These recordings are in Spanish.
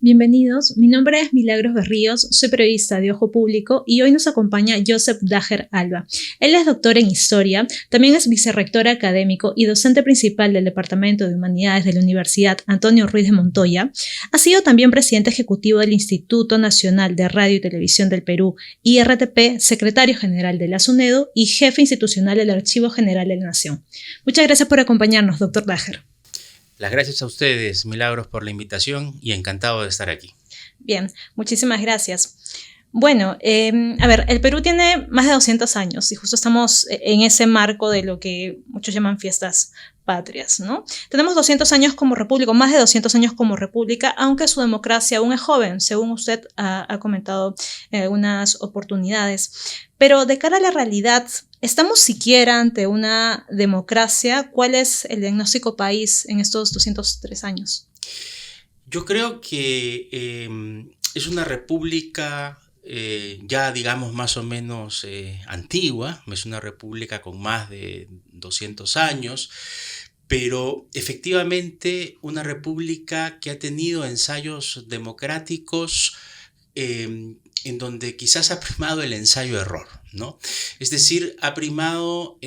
bienvenidos. Mi nombre es Milagros Berríos, soy periodista de Ojo Público y hoy nos acompaña Joseph Daher Alba. Él es doctor en Historia, también es vicerrector académico y docente principal del Departamento de Humanidades de la Universidad Antonio Ruiz de Montoya. Ha sido también presidente ejecutivo del Instituto Nacional de Radio y Televisión del Perú, IRTP, secretario general de la SUNEDU y jefe institucional del Archivo General de la Nación. Muchas gracias por acompañarnos, doctor Daher. Las gracias a ustedes, Milagros, por la invitación y encantado de estar aquí. Bien, muchísimas gracias. Bueno, el Perú tiene más de 200 años y justo estamos en ese marco de lo que muchos llaman fiestas patrias, ¿no? Tenemos 200 años como república, más de 200 años como república, aunque su democracia aún es joven, según usted ha comentado en algunas oportunidades. Pero de cara a la realidad, ¿estamos siquiera ante una democracia? ¿Cuál es el diagnóstico país en estos 203 años? Yo creo que es una república ya digamos más o menos antigua, es una república con más de 200 años, pero efectivamente una república que ha tenido ensayos democráticos en donde quizás ha primado el ensayo-error, ¿no? Es decir, ha primado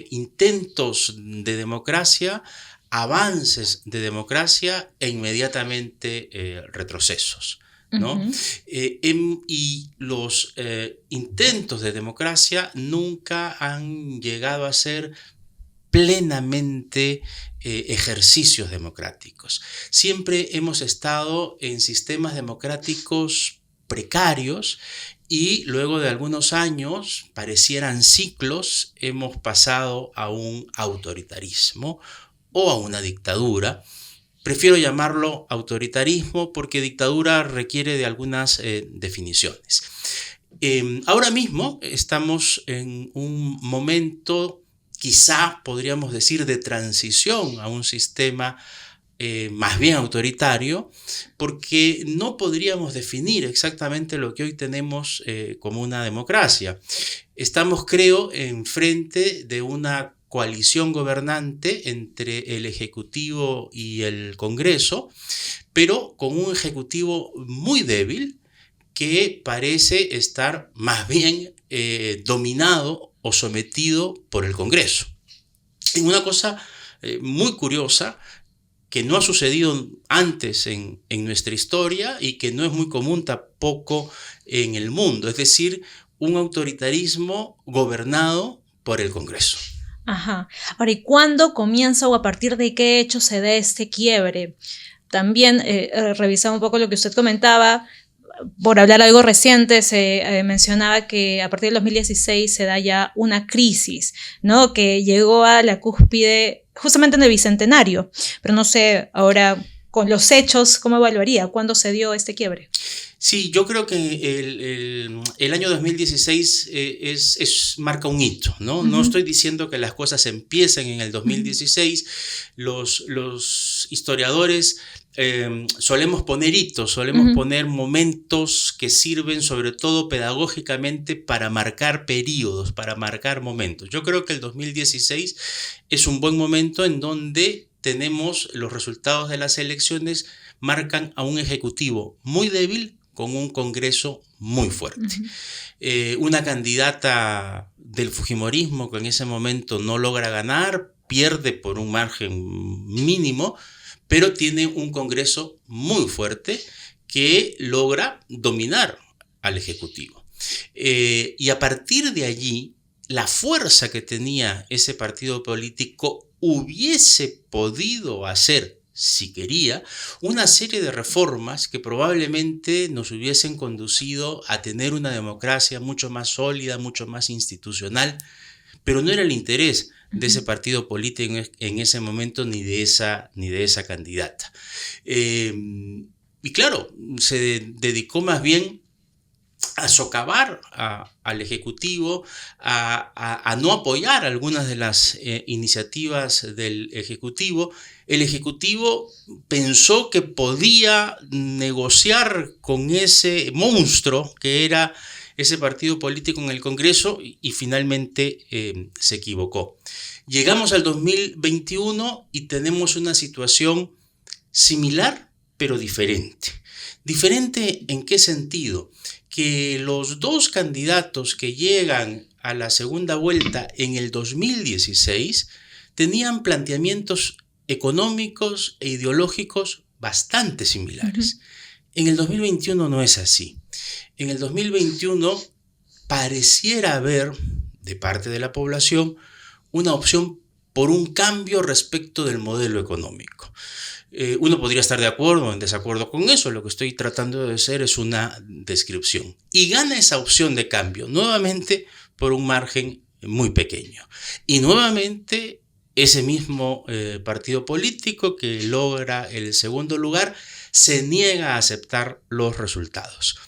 intentos de democracia, avances de democracia e inmediatamente retrocesos, ¿no? Uh-huh. Y los intentos de democracia nunca han llegado a ser plenamente ejercicios democráticos. Siempre hemos estado en sistemas democráticos precarios y luego de algunos años, parecieran ciclos, hemos pasado a un autoritarismo o a una dictadura. Prefiero llamarlo autoritarismo porque dictadura requiere de algunas definiciones. Ahora mismo estamos en un momento, quizá podríamos decir, de transición a un sistema más bien autoritario, porque no podríamos definir exactamente lo que hoy tenemos como una democracia. Estamos, creo, enfrente de una coalición gobernante entre el Ejecutivo y el Congreso, pero con un Ejecutivo muy débil que parece estar más bien dominado o sometido por el Congreso. En una cosa muy curiosa que no ha sucedido antes en nuestra historia y que no es muy común tampoco en el mundo, es decir, un autoritarismo gobernado por el Congreso. Ajá. Ahora, ¿y cuándo comienza o a partir de qué hecho se da este quiebre? También revisaba un poco lo que usted comentaba. Por hablar algo reciente, se mencionaba que a partir del 2016 se da ya una crisis, ¿no? Que llegó a la cúspide justamente en el Bicentenario. Pero no sé, ahora con los hechos, ¿cómo evaluaría? ¿Cuándo se dio este quiebre? Sí, yo creo que el año 2016 marca un hito, ¿no? Uh-huh. No estoy diciendo que las cosas empiecen en el 2016. Uh-huh. Los historiadores solemos poner hitos, solemos uh-huh. poner momentos que sirven sobre todo pedagógicamente para marcar periodos, para marcar momentos. Yo creo que el 2016 es un buen momento en donde tenemos los resultados de las elecciones, marcan a un ejecutivo muy débil con un Congreso muy fuerte. Uh-huh. Una candidata del fujimorismo que en ese momento no logra ganar, pierde por un margen mínimo, pero tiene un Congreso muy fuerte que logra dominar al Ejecutivo. Y a partir de allí, la fuerza que tenía ese partido político hubiese podido hacer, si quería, una serie de reformas que probablemente nos hubiesen conducido a tener una democracia mucho más sólida, mucho más institucional, pero no era el interés de ese partido político en ese momento ni de esa candidata. Y claro, se dedicó más bien a socavar al Ejecutivo, a no apoyar algunas de las iniciativas del Ejecutivo. El Ejecutivo pensó que podía negociar con ese monstruo que era ese partido político en el Congreso y finalmente se equivocó. Llegamos al 2021 y tenemos una situación similar pero diferente. ¿Diferente en qué sentido? Que los dos candidatos que llegan a la segunda vuelta en el 2016 tenían planteamientos económicos e ideológicos bastante similares. En el 2021 no es así. En el 2021 pareciera haber, de parte de la población, una opción por un cambio respecto del modelo económico. Uno podría estar de acuerdo o en desacuerdo con eso. Lo que estoy tratando de hacer es una descripción. Y gana esa opción de cambio, nuevamente por un margen muy pequeño. Y nuevamente ese mismo partido político que logra el segundo lugar se niega a aceptar los resultados.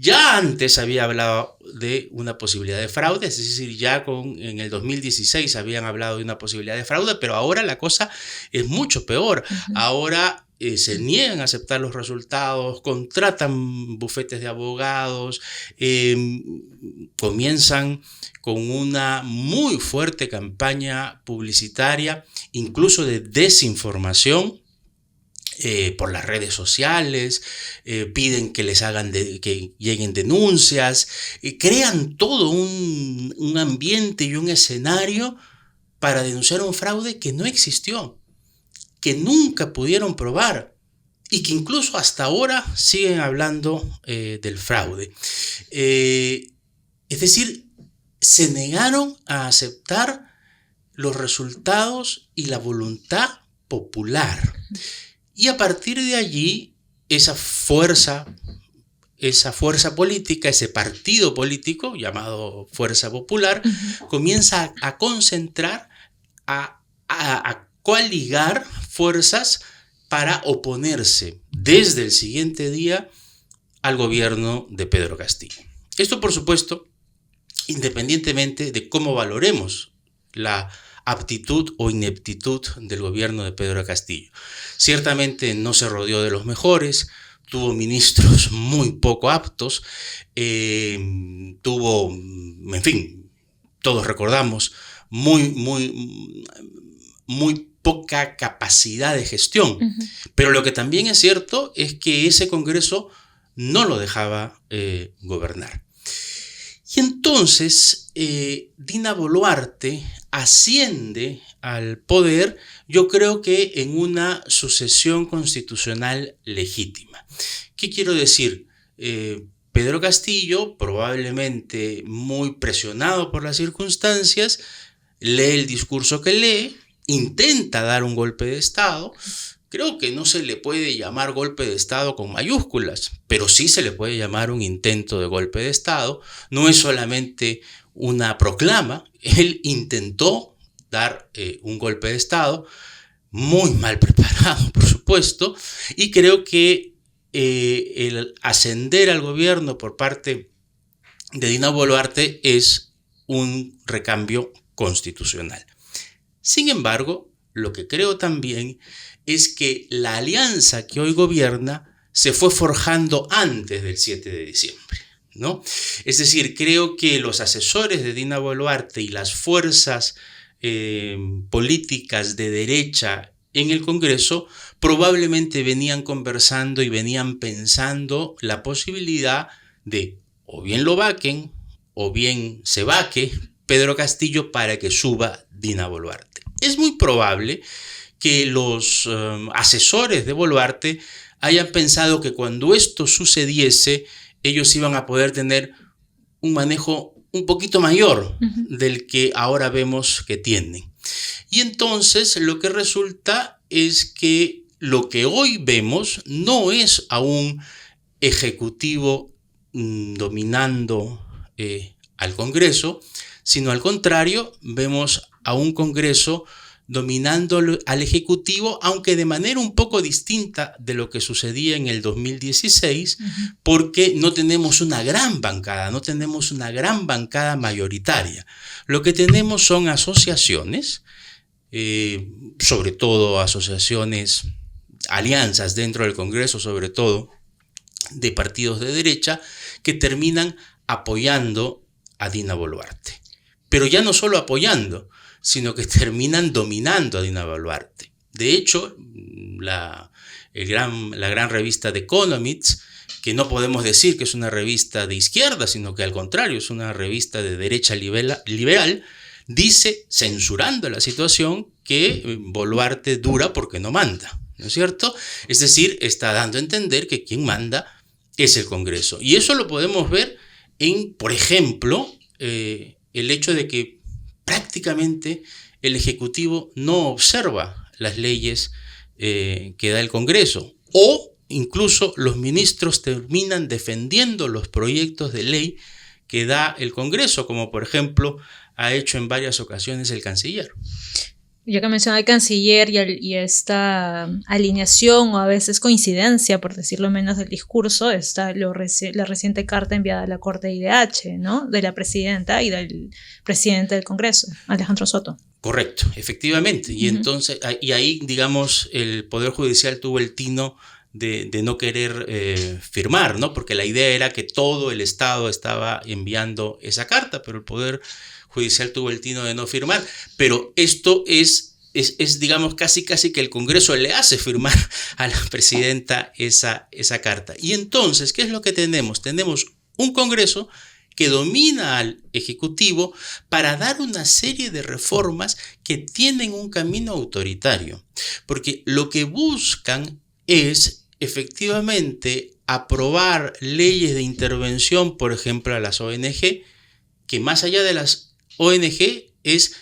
Ya antes había hablado de una posibilidad de fraude, es decir, en el 2016 habían hablado de una posibilidad de fraude, pero ahora la cosa es mucho peor. Ahora se niegan a aceptar los resultados, contratan bufetes de abogados, comienzan con una muy fuerte campaña publicitaria, incluso de desinformación, por las redes sociales, piden que les que lleguen denuncias, crean todo un ambiente y un escenario para denunciar un fraude que no existió, que nunca pudieron probar y que incluso hasta ahora siguen hablando del fraude. Es decir, se negaron a aceptar los resultados y la voluntad popular. Y a partir de allí, esa fuerza política, ese partido político llamado Fuerza Popular, comienza a concentrar, a coaligar fuerzas para oponerse desde el siguiente día al gobierno de Pedro Castillo. Esto, por supuesto, independientemente de cómo valoremos la aptitud o ineptitud del gobierno de Pedro Castillo. Ciertamente no se rodeó de los mejores, tuvo ministros muy poco aptos, tuvo, en fin, todos recordamos, muy poca capacidad de gestión. Pero lo que también es cierto es que ese Congreso no lo dejaba gobernar. Y entonces Dina Boluarte asciende al poder, yo creo que en una sucesión constitucional legítima. ¿Qué quiero decir? Pedro Castillo, probablemente muy presionado por las circunstancias, lee el discurso que lee, intenta dar un golpe de Estado. Creo que no se le puede llamar golpe de Estado con mayúsculas, pero sí se le puede llamar un intento de golpe de Estado. No es solamente una proclama, él intentó dar un golpe de Estado, muy mal preparado, por supuesto, y creo que el ascender al gobierno por parte de Dina Boluarte es un recambio constitucional. Sin embargo, lo que creo también es que la alianza que hoy gobierna se fue forjando antes del 7 de diciembre, ¿no? Es decir, creo que los asesores de Dina Boluarte y las fuerzas políticas de derecha en el Congreso probablemente venían conversando y venían pensando la posibilidad de o bien lo vaquen o bien se vaque Pedro Castillo para que suba Dina Boluarte. Es muy probable que los asesores de Boluarte hayan pensado que cuando esto sucediese, ellos iban a poder tener un manejo un poquito mayor del que ahora vemos que tienen. Y entonces lo que resulta es que lo que hoy vemos no es a un ejecutivo dominando al Congreso, sino al contrario, vemos a un Congreso dominando al Ejecutivo, aunque de manera un poco distinta de lo que sucedía en el 2016, porque no tenemos una gran bancada, no tenemos una gran bancada mayoritaria. Lo que tenemos son asociaciones, sobre todo asociaciones, alianzas dentro del Congreso, sobre todo de partidos de derecha, que terminan apoyando a Dina Boluarte. Pero ya no solo apoyando, sino que terminan dominando a Dina Boluarte. De hecho, la gran revista The Economist, que no podemos decir que es una revista de izquierda, sino que al contrario es una revista de derecha liberal, dice, censurando la situación, que Boluarte dura porque no manda, ¿no es cierto? Es decir, está dando a entender que quien manda es el Congreso. Y eso lo podemos ver en, por ejemplo, el hecho de que prácticamente el Ejecutivo no observa las leyes que da el Congreso, o incluso los ministros terminan defendiendo los proyectos de ley que da el Congreso, como por ejemplo ha hecho en varias ocasiones el canciller. Ya que menciona el canciller y esta alineación o a veces coincidencia, por decirlo menos, del discurso, está la reciente carta enviada a la Corte de IDH, ¿no? De la presidenta y del presidente del Congreso, Alejandro Soto. Correcto, efectivamente. Y entonces, y ahí, digamos, el Poder Judicial tuvo el tino de no querer firmar, ¿no? Porque la idea era que todo el Estado estaba enviando esa carta, pero el Poder Judicial tuvo el tino de no firmar. Pero esto es digamos, casi que el Congreso le hace firmar a la presidenta esa carta. Y entonces, ¿qué es lo que tenemos? Tenemos un Congreso que domina al Ejecutivo para dar una serie de reformas que tienen un camino autoritario. Porque lo que buscan es efectivamente aprobar leyes de intervención, por ejemplo, a las ONG, que más allá de las ONG es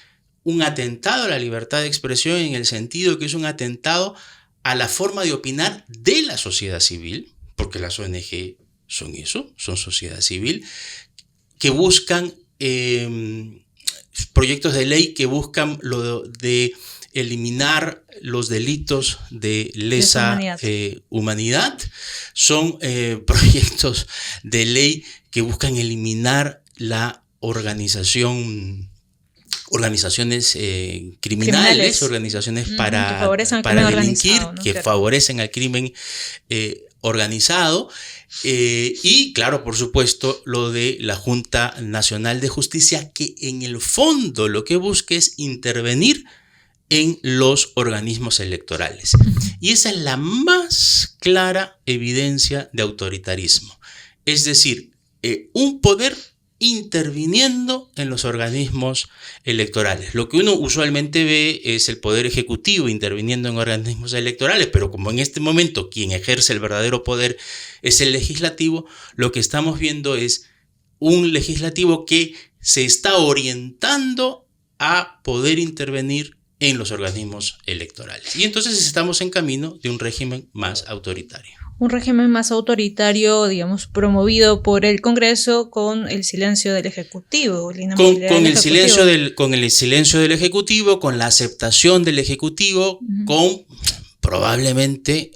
un atentado a la libertad de expresión, en el sentido que es un atentado a la forma de opinar de la sociedad civil, porque las ONG son eso, son sociedad civil, que buscan proyectos de ley que buscan lo de eliminar los delitos de lesa humanidad. Son proyectos de ley que buscan eliminar la organizaciones criminales, organizaciones para delinquir, ¿no? Que favorecen al crimen organizado. Y claro, por supuesto, lo de la Junta Nacional de Justicia, que en el fondo lo que busca es intervenir en los organismos electorales. Y esa es la más clara evidencia de autoritarismo. Es decir, un poder interviniendo en los organismos electorales. Lo que uno usualmente ve es el poder ejecutivo interviniendo en organismos electorales, pero como en este momento quien ejerce el verdadero poder es el legislativo, lo que estamos viendo es un legislativo que se está orientando a poder intervenir en los organismos electorales. Y entonces estamos en camino de un régimen más autoritario. Un régimen más autoritario, digamos, promovido por el Congreso con el silencio del Ejecutivo. Con el silencio del Ejecutivo, con la aceptación del Ejecutivo, con probablemente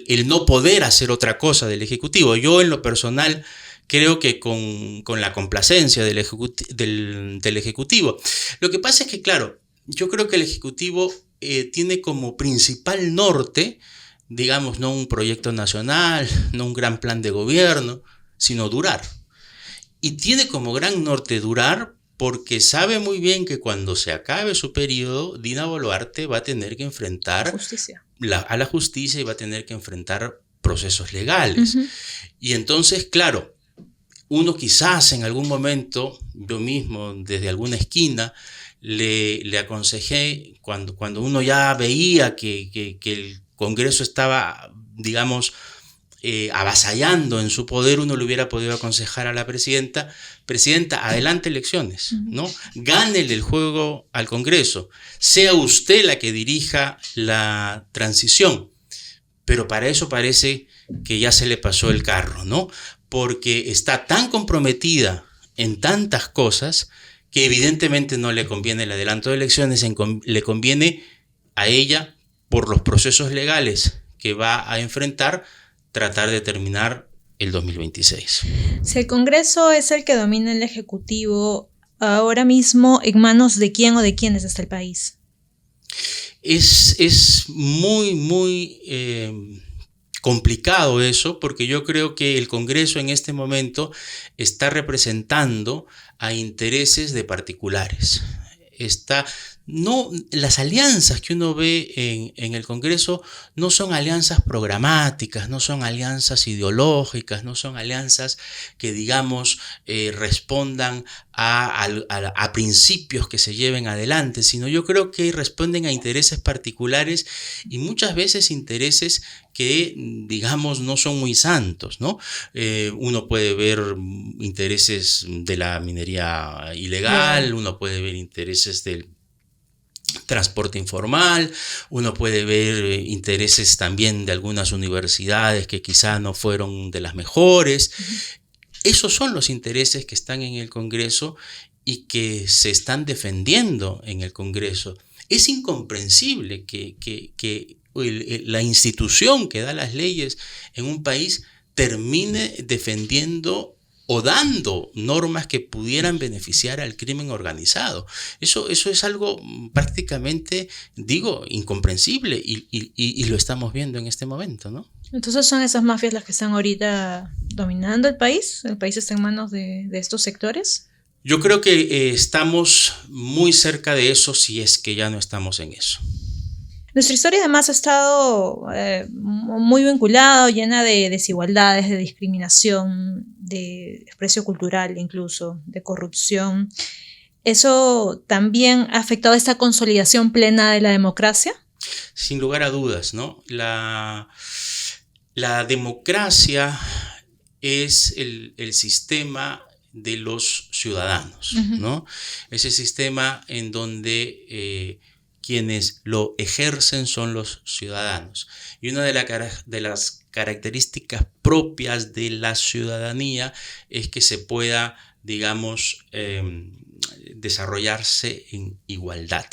el no poder hacer otra cosa del Ejecutivo. Yo en lo personal creo que con la complacencia del Ejecutivo. Lo que pasa es que, claro, yo creo que el Ejecutivo tiene como principal norte, digamos, no un proyecto nacional, no un gran plan de gobierno, sino durar. Y tiene como gran norte durar porque sabe muy bien que cuando se acabe su periodo, Dina Boluarte va a tener que enfrentar a la justicia y va a tener que enfrentar procesos legales. Y entonces, claro, uno quizás en algún momento, yo mismo desde alguna esquina, le aconsejé, cuando uno ya veía que el Congreso estaba, digamos, avasallando en su poder, uno le hubiera podido aconsejar a la presidenta, adelante elecciones, ¿no? Gánele el juego al Congreso, sea usted la que dirija la transición, pero para eso parece que ya se le pasó el carro, ¿no? Porque está tan comprometida en tantas cosas que evidentemente no le conviene el adelanto de elecciones, le conviene a ella, por los procesos legales que va a enfrentar, tratar de terminar el 2026. Si el Congreso es el que domina el Ejecutivo, ahora mismo, ¿en manos de quién o de quiénes está el país? Es muy complicado eso, porque yo creo que el Congreso en este momento está representando a intereses de particulares. Está no, las alianzas que uno ve en el Congreso no son alianzas programáticas, no son alianzas ideológicas, no son alianzas que, digamos, respondan a principios que se lleven adelante, sino yo creo que responden a intereses particulares y muchas veces intereses que, digamos, no son muy santos, ¿no? Uno puede ver intereses de la minería ilegal, uno puede ver intereses del transporte informal, uno puede ver intereses también de algunas universidades que quizá no fueron de las mejores. Esos son los intereses que están en el Congreso y que se están defendiendo en el Congreso. Es incomprensible que la institución que da las leyes en un país termine defendiendo o dando normas que pudieran beneficiar al crimen organizado. Eso es algo prácticamente, digo, incomprensible y lo estamos viendo en este momento, ¿no? Entonces son esas mafias las que están ahorita dominando el país está en manos de estos sectores. Yo creo que estamos muy cerca de eso, si es que ya no estamos en eso. Nuestra historia además ha estado muy vinculada, llena de desigualdades, de discriminación, de desprecio cultural incluso, de corrupción. ¿Eso también ha afectado esta consolidación plena de la democracia? Sin lugar a dudas, ¿no? La democracia es el sistema de los ciudadanos, ¿no? Ese sistema en donde quienes lo ejercen son los ciudadanos. Y una de las características propias de la ciudadanía es que se pueda, digamos, desarrollarse en igualdad.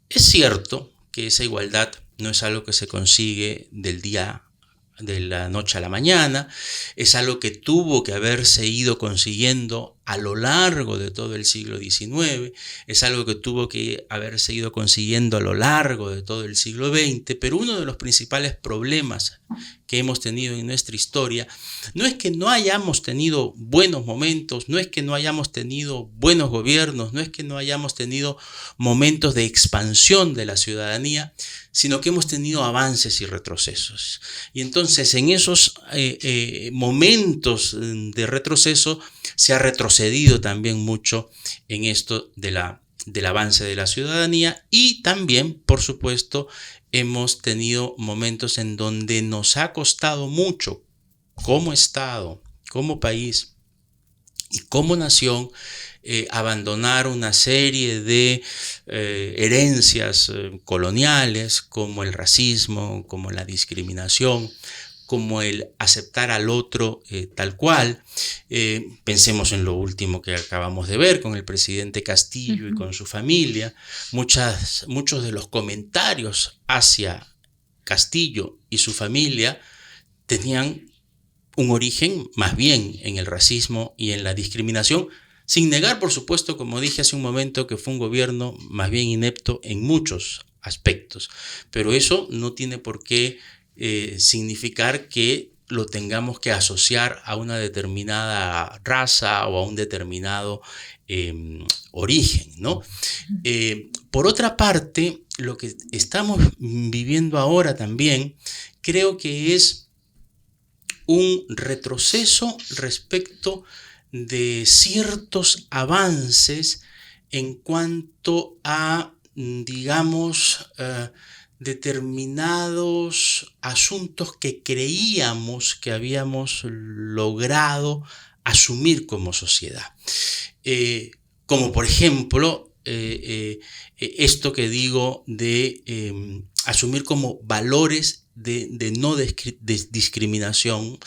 Es cierto que esa igualdad no es algo que se consigue de la noche a la mañana, es algo que tuvo que haberse ido consiguiendo a lo largo de todo el siglo XIX, es algo que tuvo que haberse ido consiguiendo a lo largo de todo el siglo XX, pero uno de los principales problemas que hemos tenido en nuestra historia no es que no hayamos tenido buenos momentos, no es que no hayamos tenido buenos gobiernos, no es que no hayamos tenido momentos de expansión de la ciudadanía, sino que hemos tenido avances y retrocesos. Y entonces en esos momentos de retroceso se ha retrocedido también mucho en esto del avance de la ciudadanía y también, por supuesto, hemos tenido momentos en donde nos ha costado mucho como Estado, como país y como nación abandonar una serie de herencias coloniales como el racismo, como la discriminación, como el aceptar al otro tal cual. Pensemos en lo último que acabamos de ver con el presidente Castillo y con su familia. Muchos de los comentarios hacia Castillo y su familia tenían un origen más bien en el racismo y en la discriminación, sin negar, por supuesto, como dije hace un momento, que fue un gobierno más bien inepto en muchos aspectos. Pero eso no tiene por qué significar que lo tengamos que asociar a una determinada raza o a un determinado origen, ¿no? Por otra parte, lo que estamos viviendo ahora también creo que es un retroceso respecto de ciertos avances en cuanto a, digamos, determinados asuntos que creíamos que habíamos logrado asumir como sociedad. Como por ejemplo, esto que digo de asumir como valores de no discriminación,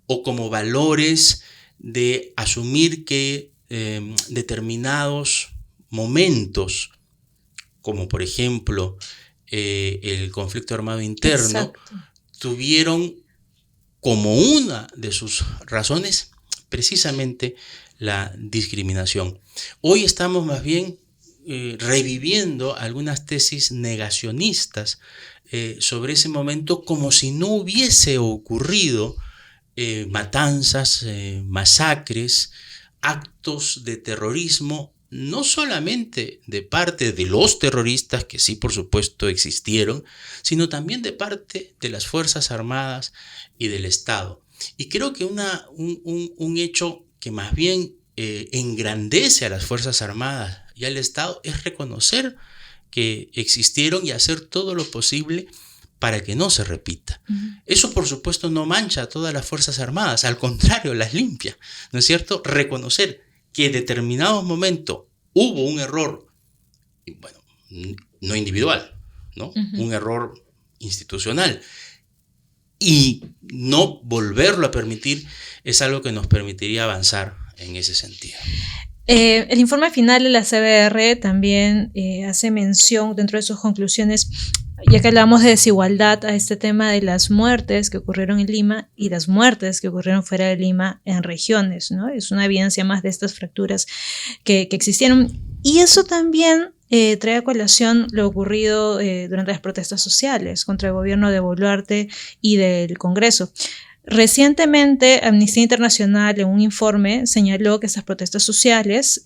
o como valores de asumir que determinados momentos, como por ejemplo el conflicto armado interno, tuvieron como una de sus razones precisamente la discriminación. Hoy estamos más bien reviviendo algunas tesis negacionistas sobre ese momento como si no hubiese ocurrido matanzas, masacres, actos de terrorismo no solamente de parte de los terroristas, que sí por supuesto existieron, sino también de parte de las Fuerzas Armadas y del Estado. Y creo que un hecho que más bien engrandece a las Fuerzas Armadas y al Estado es reconocer que existieron y hacer todo lo posible para que no se repita. Eso, por supuesto, no mancha a todas las Fuerzas Armadas, al contrario, las limpia, ¿no es cierto? Reconocer que en determinados momentos hubo un error, bueno, no individual, ¿no? Un error institucional, y no volverlo a permitir es algo que nos permitiría avanzar en ese sentido. El informe final de la CBR también hace mención dentro de sus conclusiones, ya que hablamos de desigualdad, a este tema de las muertes que ocurrieron en Lima y las muertes que ocurrieron fuera de Lima en regiones, ¿no? Es una evidencia más de estas fracturas que existieron. Y eso también trae a colación lo ocurrido durante las protestas sociales contra el gobierno de Boluarte y del Congreso. Recientemente, Amnistía Internacional en un informe señaló que estas protestas sociales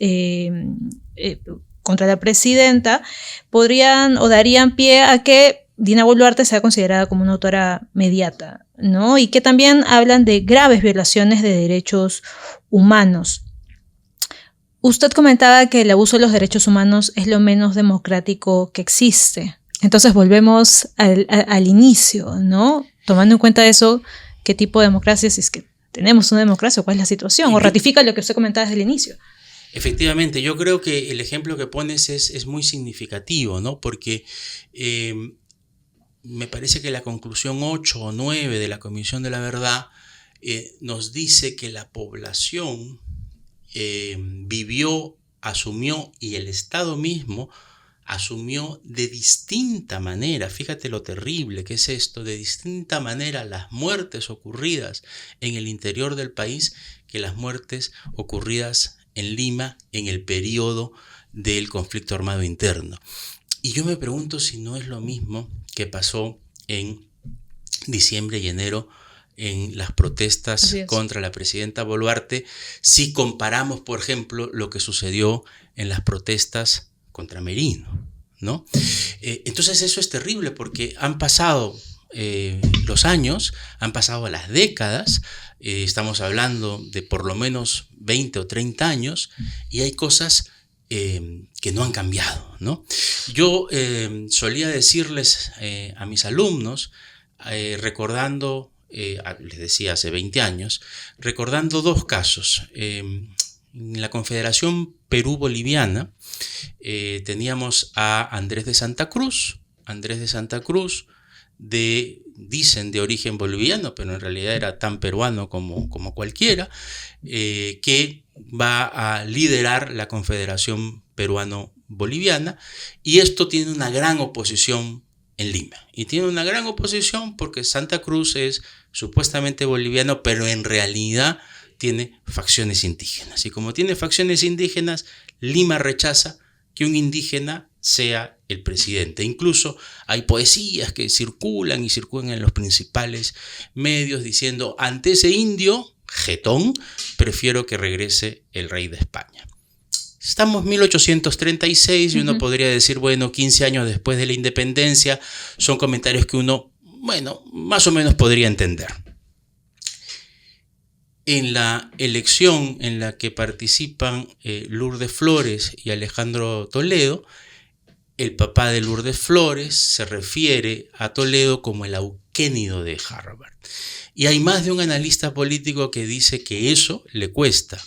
contra la presidenta podrían o darían pie a que Dina Boluarte sea considerada como una autora mediata, ¿no? Y que también hablan de graves violaciones de derechos humanos. Usted comentaba que el abuso de los derechos humanos es lo menos democrático que existe. Entonces volvemos al inicio, ¿no? Tomando en cuenta eso, ¿qué tipo de democracia, si es que tenemos una democracia, o cuál es la situación? ¿O ratifica lo que usted comentaba desde el inicio? Efectivamente, yo creo que el ejemplo que pones es muy significativo, ¿no? Porque me parece que la conclusión 8 o 9 de la Comisión de la Verdad nos dice que la población vivió, asumió, y el Estado mismo asumió de distinta manera, fíjate lo terrible que es esto, de distinta manera las muertes ocurridas en el interior del país que las muertes ocurridas en Lima en el periodo del conflicto armado interno. Y yo me pregunto si no es lo mismo que pasó en diciembre y enero en las protestas contra la presidenta Boluarte, si comparamos, por ejemplo, lo que sucedió en las protestas contra Merino, ¿no? Entonces eso es terrible porque han pasado los años, han pasado las décadas, estamos hablando de por lo menos 20 o 30 años, y hay cosas que no han cambiado, ¿no? Yo solía decirles a mis alumnos, recordando, les decía hace 20 años, recordando dos casos. En la Confederación Perú-Boliviana teníamos a Andrés de Santa Cruz, dicen de origen boliviano, pero en realidad era tan peruano como cualquiera, que va a liderar la Confederación Peruano-Boliviana, y esto tiene una gran oposición en Lima. Y tiene una gran oposición porque Santa Cruz es supuestamente boliviano, pero en realidad tiene facciones indígenas. Y como tiene facciones indígenas, Lima rechaza que un indígena sea el presidente. Incluso hay poesías que circulan en los principales medios diciendo: ante ese indio, jetón, prefiero que regrese el rey de España. Estamos en 1836 y uno podría decir, bueno, 15 años después de la independencia, son comentarios que uno, bueno, más o menos podría entender. En la elección en la que participan Lourdes Flores y Alejandro Toledo, el papá de Lourdes Flores se refiere a Toledo como el Auquénido de Harvard. Y hay más de un analista político que dice que eso le cuesta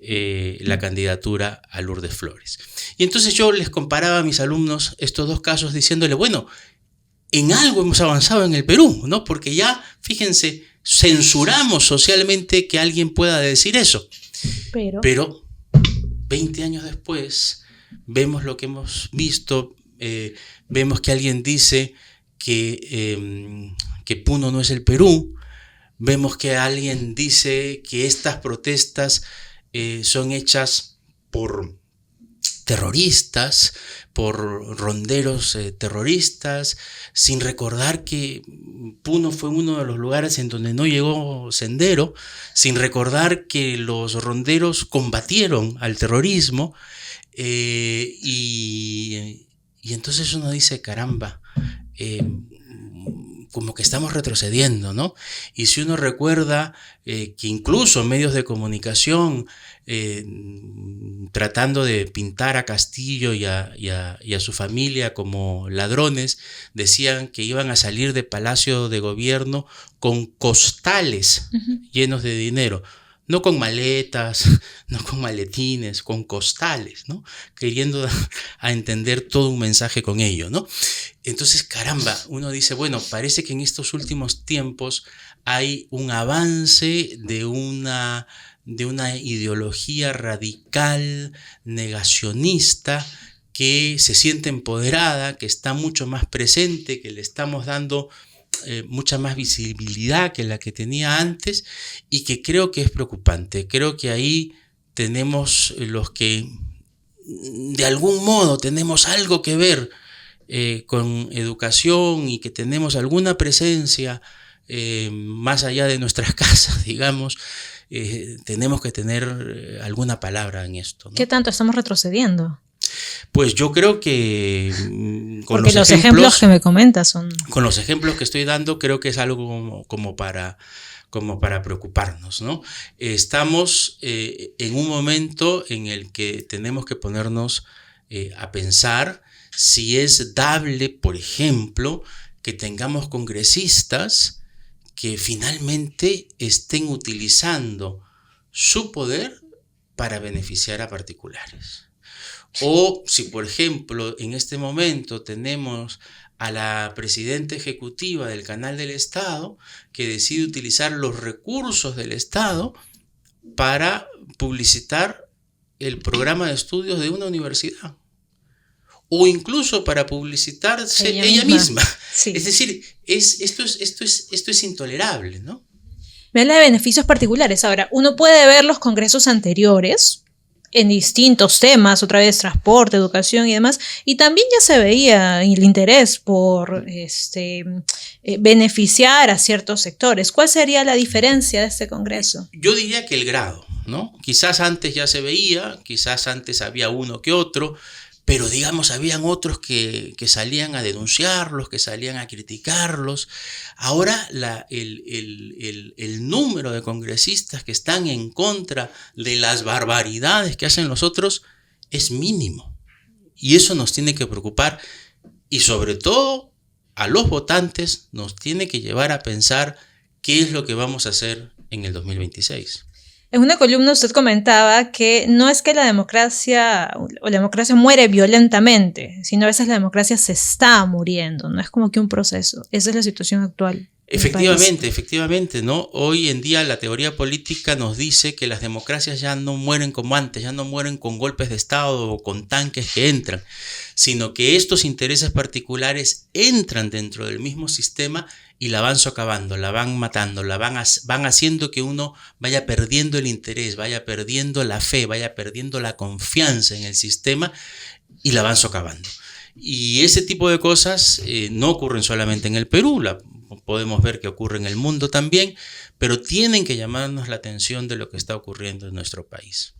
la candidatura a Lourdes Flores. Y entonces yo les comparaba a mis alumnos estos dos casos diciéndole, bueno, en algo hemos avanzado en el Perú, ¿no? Porque ya, fíjense, censuramos socialmente que alguien pueda decir eso. Pero 20 años después vemos lo que hemos visto, vemos que alguien dice que Puno no es el Perú, vemos que alguien dice que estas protestas son hechas por terroristas, por ronderos terroristas, sin recordar que Puno fue uno de los lugares en donde no llegó Sendero, sin recordar que los ronderos combatieron al terrorismo, y entonces uno dice, caramba, como que estamos retrocediendo, ¿no? Y si uno recuerda que incluso medios de comunicación, tratando de pintar a Castillo y a su familia como ladrones, decían que iban a salir de Palacio de Gobierno con costales llenos de dinero. No con maletas, no con maletines, con costales, ¿no? Queriendo a entender todo un mensaje con ello, ¿no? Entonces, caramba, uno dice, bueno, parece que en estos últimos tiempos hay un avance de una ideología radical, negacionista, que se siente empoderada, que está mucho más presente, que le estamos dando mucha más visibilidad que la que tenía antes, y que creo que es preocupante. Creo que ahí tenemos los que de algún modo tenemos algo que ver con educación y que tenemos alguna presencia más allá de nuestras casas, digamos, tenemos que tener alguna palabra en esto, ¿no? ¿Qué tanto estamos retrocediendo? Pues yo creo que porque los ejemplos que me comentas son... Con los ejemplos que estoy dando, creo que es algo como para preocuparnos, ¿no? Estamos en un momento en el que tenemos que ponernos a pensar si es dable, por ejemplo, que tengamos congresistas que finalmente estén utilizando su poder para beneficiar a particulares. O si, por ejemplo, en este momento tenemos a la presidenta ejecutiva del Canal del Estado que decide utilizar los recursos del Estado para publicitar el programa de estudios de una universidad. O incluso para publicitarse ella misma. Sí. Es decir, esto es intolerable, ¿no? Me habla de beneficios particulares. Ahora, uno puede ver los congresos anteriores en distintos temas, otra vez transporte, educación y demás, y también ya se veía el interés por beneficiar a ciertos sectores. ¿Cuál sería la diferencia de este congreso? Yo diría que el grado, ¿no? Quizás antes ya se veía, quizás antes había uno que otro, pero digamos habían otros que salían a denunciarlos, que salían a criticarlos. Ahora el número de congresistas que están en contra de las barbaridades que hacen los otros es mínimo. Y eso nos tiene que preocupar, y sobre todo a los votantes nos tiene que llevar a pensar qué es lo que vamos a hacer en el 2026. En una columna usted comentaba que no es que la democracia muere violentamente, sino a veces la democracia se está muriendo, no es como que un proceso. Esa es la situación actual. Efectivamente, ¿no? Hoy en día la teoría política nos dice que las democracias ya no mueren como antes, ya no mueren con golpes de Estado o con tanques que entran, sino que estos intereses particulares entran dentro del mismo sistema y la van socavando, la van matando, van haciendo que uno vaya perdiendo el interés, vaya perdiendo la fe, vaya perdiendo la confianza en el sistema, y la van socavando. Y ese tipo de cosas no ocurren solamente en el Perú, podemos ver que ocurre en el mundo también, pero tienen que llamarnos la atención de lo que está ocurriendo en nuestro país.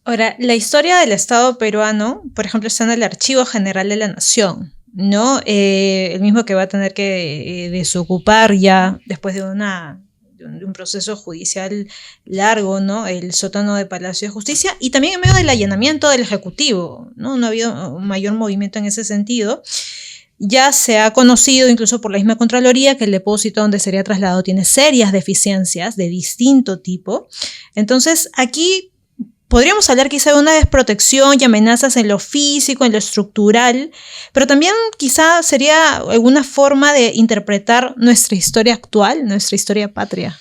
Ahora, la historia del Estado peruano, por ejemplo, está en el Archivo General de la Nación, ¿no? El mismo que va a tener que desocupar ya después de un proceso judicial largo, ¿no? El sótano de Palacio de Justicia, y también en medio del allanamiento del Ejecutivo, ¿no? No ha habido un mayor movimiento en ese sentido. Ya se ha conocido incluso por la misma Contraloría que el depósito donde sería trasladado tiene serias deficiencias de distinto tipo. Entonces, aquí podríamos hablar quizá de una desprotección y amenazas en lo físico, en lo estructural, pero también quizá sería alguna forma de interpretar nuestra historia actual, nuestra historia patria.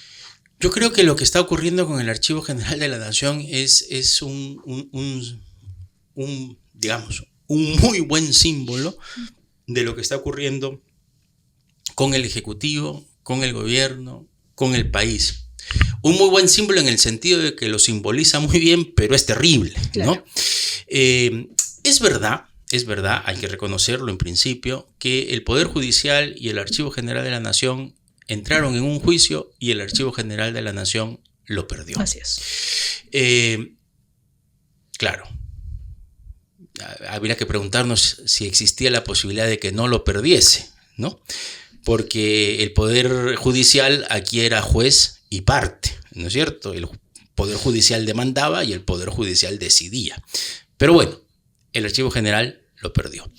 Yo creo que lo que está ocurriendo con el Archivo General de la Nación es digamos, un muy buen símbolo de lo que está ocurriendo con el Ejecutivo, con el gobierno, con el país. Un muy buen símbolo en el sentido de que lo simboliza muy bien, pero es terrible, ¿no? Claro. Es verdad, hay que reconocerlo en principio, que el Poder Judicial y el Archivo General de la Nación entraron en un juicio y el Archivo General de la Nación lo perdió. Así es. Claro, habría que preguntarnos si existía la posibilidad de que no lo perdiese, ¿no? Porque el Poder Judicial aquí era juez y parte, ¿no es cierto? El Poder Judicial demandaba y el Poder Judicial decidía. Pero bueno, el Archivo General lo perdió.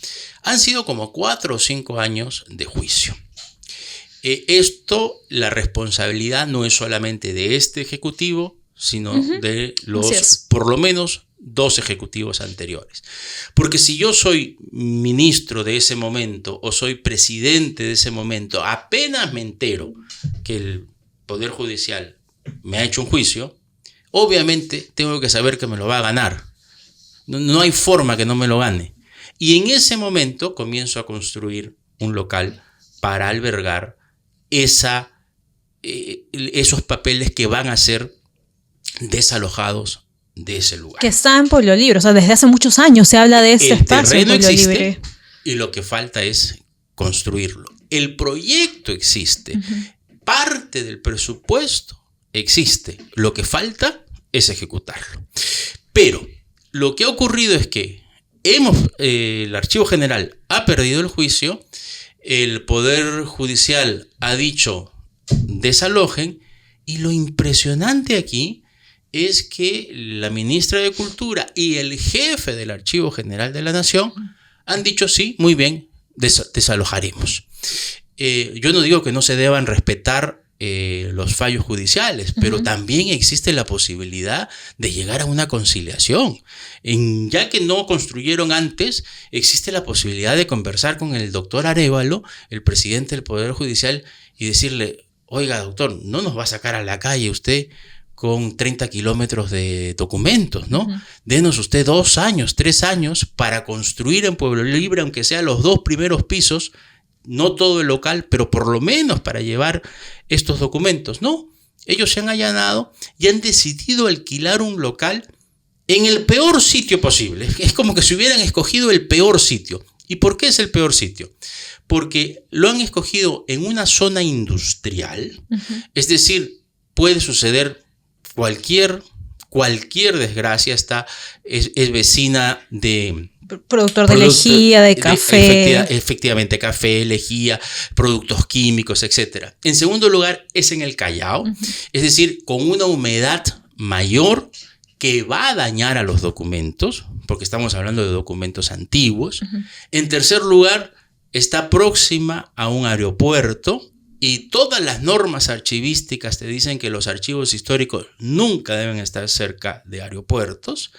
Han sido como 4 o 5 años de juicio. La responsabilidad no es solamente de este ejecutivo, sino de los, por lo menos, 2 ejecutivos anteriores. Porque si yo soy ministro de ese momento o soy presidente de ese momento, apenas me entero que el Poder Judicial me ha hecho un juicio, obviamente tengo que saber que me lo va a ganar. No hay forma que no me lo gane. Y en ese momento comienzo a construir un local para albergar esos papeles que van a ser desalojados de ese lugar. Que está en Pueblo Libre, o sea, desde hace muchos años se habla de este espacio en Pueblo Libre. Y lo que falta es construirlo. El proyecto existe, parte del presupuesto existe, lo que falta es ejecutarlo. Pero lo que ha ocurrido es que el Archivo General ha perdido el juicio, el Poder Judicial ha dicho desalojen, y lo impresionante aquí es que la ministra de Cultura y el jefe del Archivo General de la Nación han dicho sí, muy bien, desalojaremos. Yo no digo que no se deban respetar los fallos judiciales, pero también existe la posibilidad de llegar a una conciliación. Ya que no construyeron antes, existe la posibilidad de conversar con el doctor Arévalo, el presidente del Poder Judicial, y decirle, oiga doctor, no nos va a sacar a la calle usted con 30 kilómetros de documentos, ¿no? Denos usted 2 años, 3 años para construir en Pueblo Libre, aunque sea los 2 primeros pisos, no todo el local, pero por lo menos para llevar estos documentos. No, ellos se han allanado y han decidido alquilar un local en el peor sitio posible. Es como que se hubieran escogido el peor sitio. ¿Y por qué es el peor sitio? Porque lo han escogido en una zona industrial, es decir, puede suceder cualquier desgracia, es vecina de productor de lejía, de café. Efectivamente, café, lejía, productos químicos, etc. En segundo lugar, es en el Callao, es decir, con una humedad mayor que va a dañar a los documentos, porque estamos hablando de documentos antiguos. En tercer lugar, está próxima a un aeropuerto y todas las normas archivísticas te dicen que los archivos históricos nunca deben estar cerca de aeropuertos.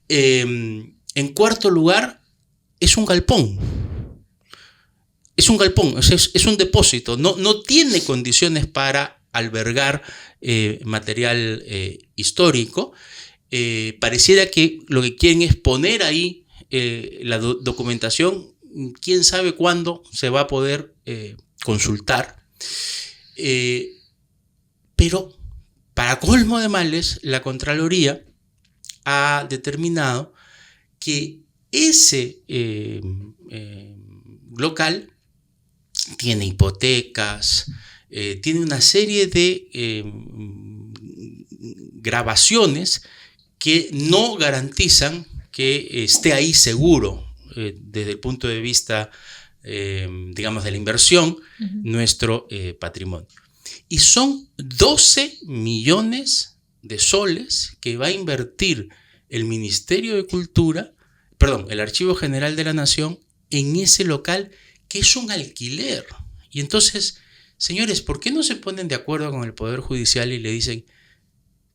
En cuarto lugar, es un galpón. Es un galpón, es un depósito. No tiene condiciones para albergar material histórico. Pareciera que lo que quieren es poner ahí la documentación. Quién sabe cuándo se va a poder consultar. Pero, para colmo de males, la Contraloría ha determinado que ese local tiene hipotecas, tiene una serie de grabaciones que no garantizan que esté ahí seguro desde el punto de vista, digamos, de la inversión, nuestro patrimonio. Y son 12 millones de soles que va a invertir el Ministerio de Cultura, el Archivo General de la Nación, en ese local que es un alquiler. Y entonces, señores, ¿por qué no se ponen de acuerdo con el Poder Judicial y le dicen,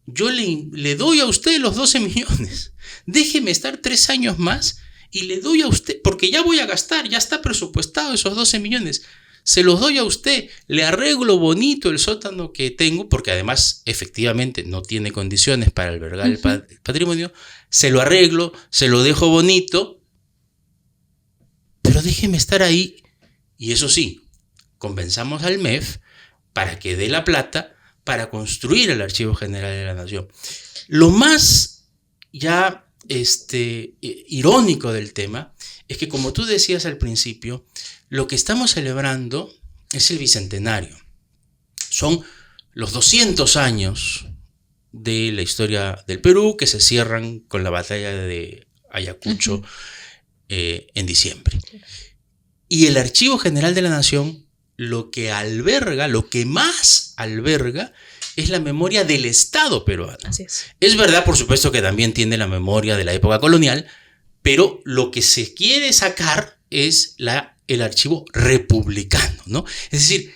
yo le doy a usted los 12 millones, déjeme estar 3 años más y le doy a usted, porque ya voy a gastar, ya está presupuestado esos 12 millones, se los doy a usted, le arreglo bonito el sótano que tengo, porque además efectivamente no tiene condiciones para albergar el patrimonio, se lo arreglo, se lo dejo bonito, pero déjeme estar ahí. Y eso sí, convenzamos al MEF para que dé la plata para construir el Archivo General de la Nación. Lo más ya irónico del tema es que, como tú decías al principio, lo que estamos celebrando es el bicentenario. Son los 200 años de la historia del Perú, que se cierran con la batalla de Ayacucho en diciembre. Y el Archivo General de la Nación lo que más alberga, es la memoria del Estado peruano. Así es. Es verdad, por supuesto, que también tiene la memoria de la época colonial, pero lo que se quiere sacar es el archivo republicano, ¿no? Es decir,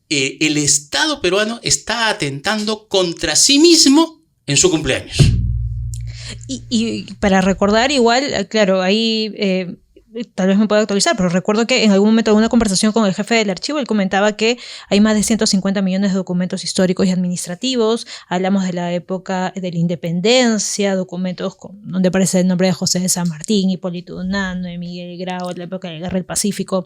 el Estado peruano está atentando contra sí mismo en su cumpleaños. Y para recordar, igual, claro, ahí tal vez me pueda actualizar, pero recuerdo que en algún momento, en una conversación con el jefe del archivo, él comentaba que hay más de 150 millones de documentos históricos y administrativos. Hablamos de la época de la independencia, documentos donde aparece el nombre de José de San Martín, Hipólito Unanue, de Miguel Grau, de la época de la Guerra del Pacífico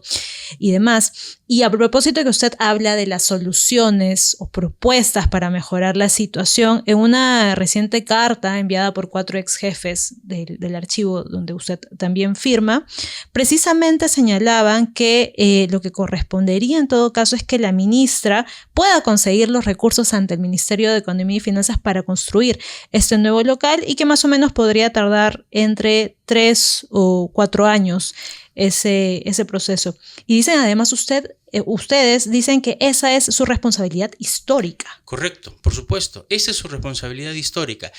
y demás. Y a propósito de que usted habla de las soluciones o propuestas para mejorar la situación, en una reciente carta enviada por 4 ex jefes del archivo, donde usted también firma, precisamente señalaban que lo que correspondería en todo caso es que la ministra pueda conseguir los recursos ante el Ministerio de Economía y Finanzas para construir este nuevo local, y que más o menos podría tardar entre 3 o 4 años ese proceso. Y dicen además ustedes dicen que esa es su responsabilidad histórica. Correcto, por supuesto. Esa es su responsabilidad histórica.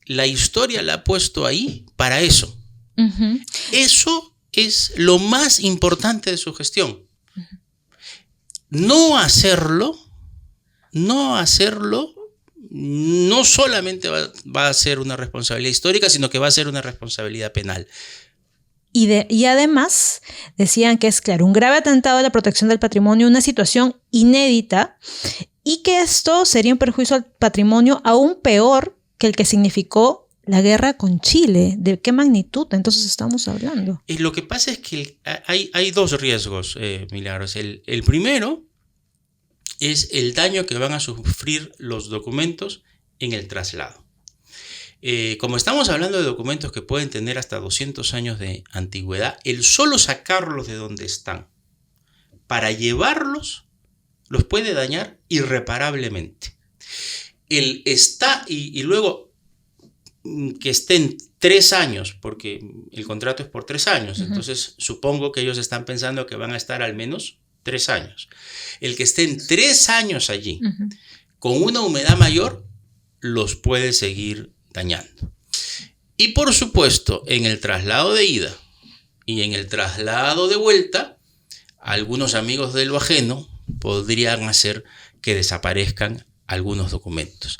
La historia la ha puesto ahí para eso. Eso es lo más importante de su gestión. No hacerlo no solamente va a ser una responsabilidad histórica, sino que va a ser una responsabilidad penal. Y además decían que es, claro, un grave atentado a la protección del patrimonio, una situación inédita, y que esto sería un perjuicio al patrimonio aún peor que el que significó la guerra con Chile. ¿De qué magnitud entonces estamos hablando? Lo que pasa es que hay 2 riesgos, Milagros. El primero es el daño que van a sufrir los documentos en el traslado. Como estamos hablando de documentos que pueden tener hasta 200 años de antigüedad, el solo sacarlos de donde están para llevarlos los puede dañar irreparablemente. Y luego que estén 3 años, porque el contrato es por 3 años, entonces supongo que ellos están pensando que van a estar al menos 3 años. El que estén 3 años allí, con una humedad mayor, los puede seguir dañando. Y por supuesto, en el traslado de ida y en el traslado de vuelta, algunos amigos de lo ajeno podrían hacer que desaparezcan algunos documentos.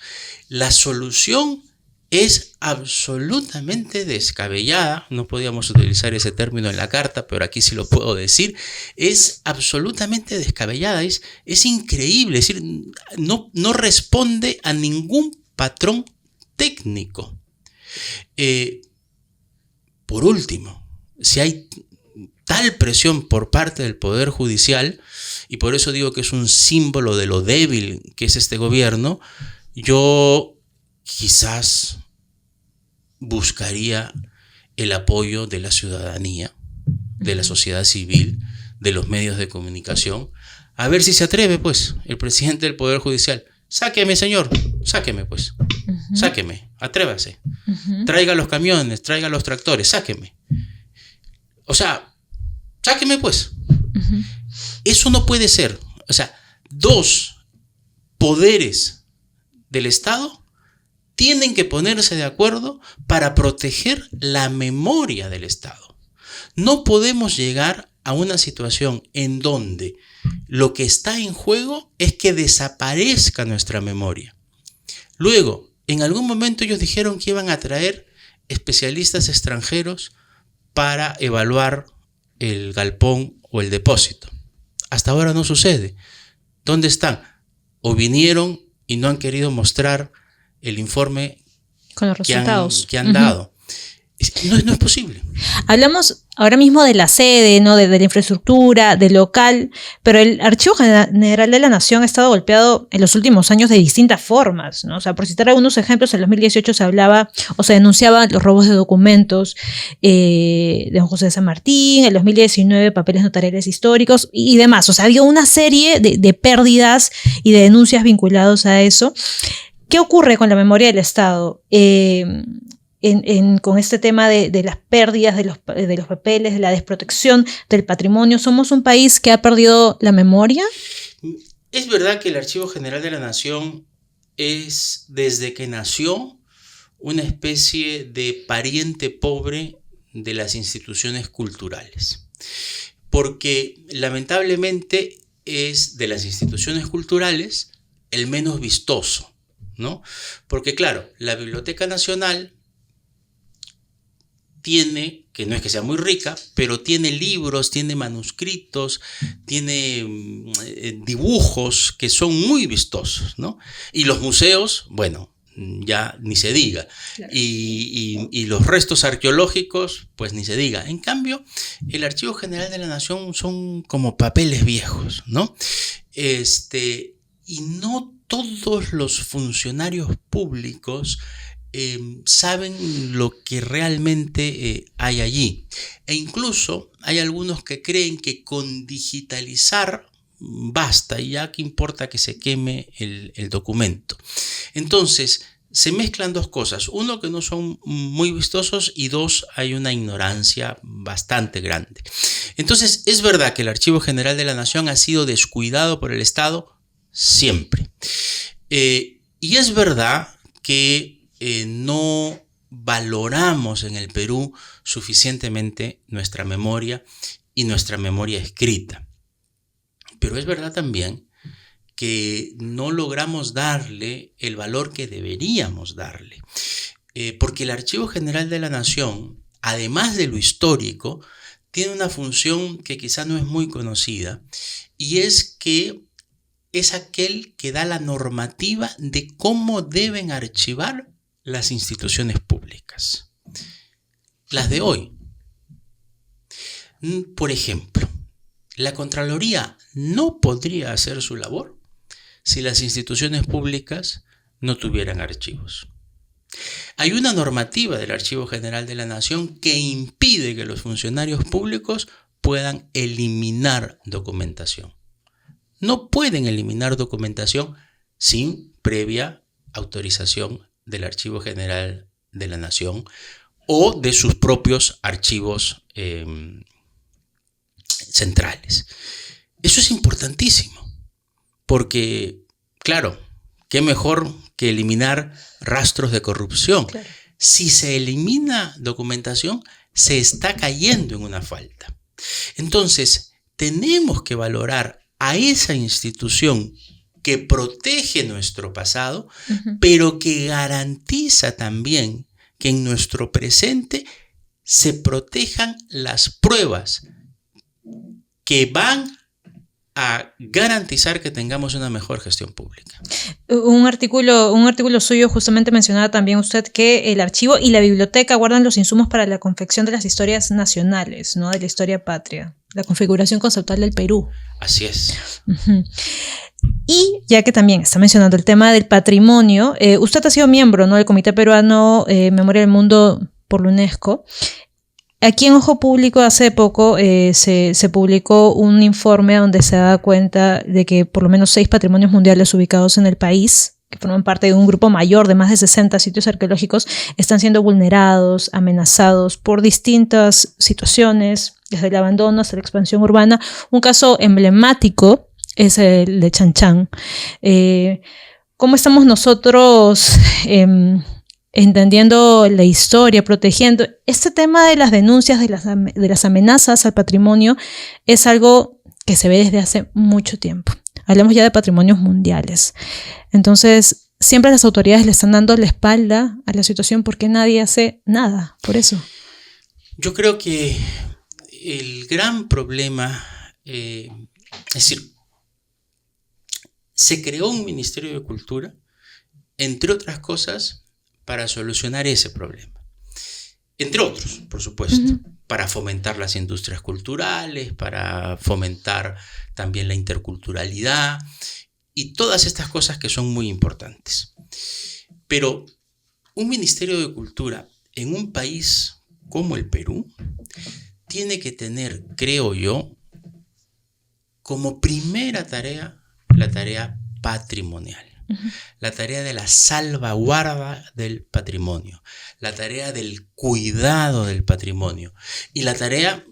La solución es absolutamente descabellada. No podíamos utilizar ese término en la carta, pero aquí sí lo puedo decir. Es absolutamente descabellada, es increíble, es decir, no responde a ningún patrón técnico. Por último, si hay tal presión por parte del Poder Judicial, y por eso digo que es un símbolo de lo débil que es este gobierno, yo quizás buscaría el apoyo de la ciudadanía, de la sociedad civil, de los medios de comunicación, a ver si se atreve, pues, el presidente del Poder Judicial. Sáqueme, señor, sáqueme, pues, sáqueme, atrévase, traiga los camiones, traiga los tractores, sáqueme. O sea, sáqueme, pues. Eso no puede ser. O sea, 2 poderes del Estado tienen que ponerse de acuerdo para proteger la memoria del Estado. No podemos llegar a una situación en donde lo que está en juego es que desaparezca nuestra memoria. Luego, en algún momento ellos dijeron que iban a traer especialistas extranjeros para evaluar el galpón o el depósito. Hasta ahora no sucede. ¿Dónde están? O vinieron y no han querido mostrar el informe con los resultados que han dado. No es posible. Hablamos ahora mismo de la sede, ¿no? de la infraestructura, del local, pero el Archivo General de la Nación ha estado golpeado en los últimos años de distintas formas, ¿no? O sea, por citar algunos ejemplos, en 2018 se hablaba o se denunciaban los robos de documentos de don José de San Martín, en 2019 papeles notariales históricos y demás. O sea, había una serie de pérdidas y de denuncias vinculados a eso. ¿Qué ocurre con la memoria del Estado? Con este tema de las pérdidas de los papeles, de la desprotección del patrimonio. ¿Somos un país que ha perdido la memoria? Es verdad que el Archivo General de la Nación es, desde que nació, una especie de pariente pobre de las instituciones culturales. Porque lamentablemente es de las instituciones culturales el menos vistoso, ¿no? Porque claro, la Biblioteca Nacional tiene, que no es que sea muy rica, pero tiene libros, tiene manuscritos, tiene dibujos que son muy vistosos, ¿no? Y los museos, bueno, ya ni se diga. Claro. Y los restos arqueológicos, pues ni se diga. En cambio, el Archivo General de la Nación son como papeles viejos, ¿no? Y no todos los funcionarios públicos saben lo que realmente hay allí. E incluso hay algunos que creen que con digitalizar basta y ya que importa que se queme el documento. Entonces, se mezclan dos cosas. Uno, que no son muy vistosos, y dos, hay una ignorancia bastante grande. Entonces, es verdad que el Archivo General de la Nación ha sido descuidado por el Estado siempre. Y es verdad que no valoramos en el Perú suficientemente nuestra memoria y nuestra memoria escrita. Pero es verdad también que no logramos darle el valor que deberíamos darle. Porque el Archivo General de la Nación, además de lo histórico, tiene una función que quizá no es muy conocida, y es que es aquel que da la normativa de cómo deben archivar las instituciones públicas. Las de hoy. Por ejemplo, la Contraloría no podría hacer su labor si las instituciones públicas no tuvieran archivos. Hay una normativa del Archivo General de la Nación que impide que los funcionarios públicos puedan eliminar documentación. No pueden eliminar documentación sin previa autorización del Archivo General de la Nación o de sus propios archivos centrales. Eso es importantísimo, porque, claro, qué mejor que eliminar rastros de corrupción. Claro. Si se elimina documentación, se está cayendo en una falta. Entonces, tenemos que valorar a esa institución que protege nuestro pasado, pero que garantiza también que en nuestro presente se protejan las pruebas que van a garantizar que tengamos una mejor gestión pública. Un artículo suyo justamente mencionaba también usted que el archivo y la biblioteca guardan los insumos para la confección de las historias nacionales, ¿no? De la historia patria, la configuración conceptual del Perú. Así es. Y ya que también está mencionando el tema del patrimonio, usted ha sido miembro, ¿no?, del Comité Peruano Memoria del Mundo por la UNESCO. Aquí en Ojo Público hace poco se publicó un informe donde se da cuenta de que por lo menos 6 patrimonios mundiales ubicados en el país, que forman parte de un grupo mayor de más de 60 sitios arqueológicos, están siendo vulnerados, amenazados por distintas situaciones, desde el abandono hasta la expansión urbana. Un caso emblemático es el de Chan Chan. ¿Cómo estamos nosotros entendiendo la historia, protegiendo? Este tema de las denuncias, de las amenazas al patrimonio, es algo que se ve desde hace mucho tiempo. Hablamos ya de patrimonios mundiales. Entonces, siempre las autoridades le están dando la espalda a la situación porque nadie hace nada por eso. Yo creo que el gran problema, es decir, se creó un Ministerio de Cultura, entre otras cosas, para solucionar ese problema. entre otros, por supuesto, para fomentar las industrias culturales, para fomentar también la interculturalidad y todas estas cosas que son muy importantes. Pero un Ministerio de Cultura en un país como el Perú tiene que tener, creo yo, como primera tarea, la tarea patrimonial. La tarea de la salvaguarda del patrimonio, la tarea del cuidado del patrimonio y la tarea,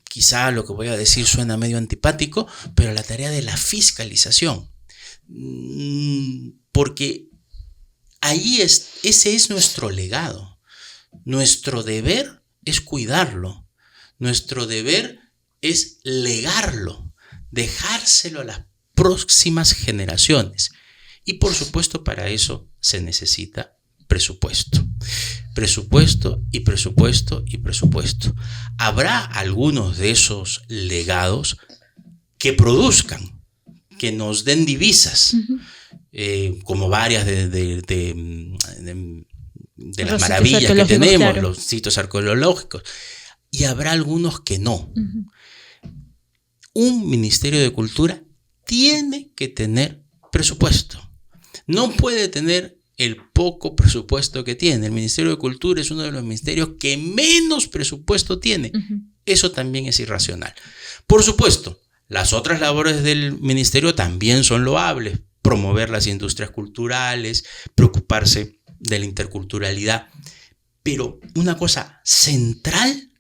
quizá lo que voy a decir suena medio antipático, pero la tarea de la fiscalización. Porque ahí ese es nuestro legado. Nuestro deber es cuidarlo. Nuestro deber es legarlo, dejárselo a las próximas generaciones. Y por supuesto para eso se necesita presupuesto. Presupuesto y presupuesto y presupuesto. Habrá algunos de esos legados que produzcan, que nos den divisas, como varias de las maravillas que tenemos, claro, los sitios arqueológicos. Y habrá algunos que no. Un Ministerio de Cultura tiene que tener presupuesto. No puede tener el poco presupuesto que tiene. El Ministerio de Cultura es uno de los ministerios que menos presupuesto tiene. Eso también es irracional. Por supuesto, las otras labores del ministerio también son loables. Promover las industrias culturales, preocuparse de la interculturalidad. Pero una cosa central,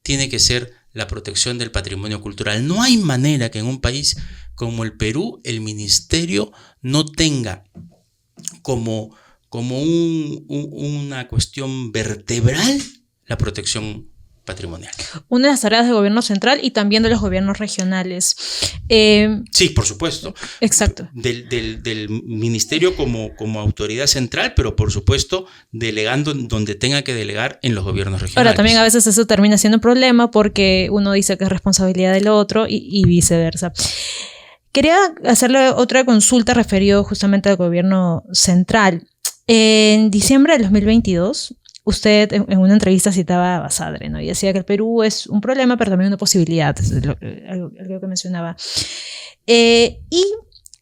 tiene que ser la protección del patrimonio cultural. No hay manera que en un país como el Perú el ministerio no tenga como una cuestión vertebral la protección patrimonial. Una de las tareas del gobierno central y también de los gobiernos regionales. Sí, por supuesto. Exacto. Del ministerio como autoridad central, pero por supuesto delegando donde tenga que delegar en los gobiernos regionales. Ahora, también a veces eso termina siendo un problema porque uno dice que es responsabilidad del otro y viceversa. Quería hacerle otra consulta referido justamente al gobierno central. En diciembre del 2022, usted en una entrevista citaba a Basadre, ¿no? Y decía que el Perú es un problema, pero también una posibilidad, es algo que mencionaba. Y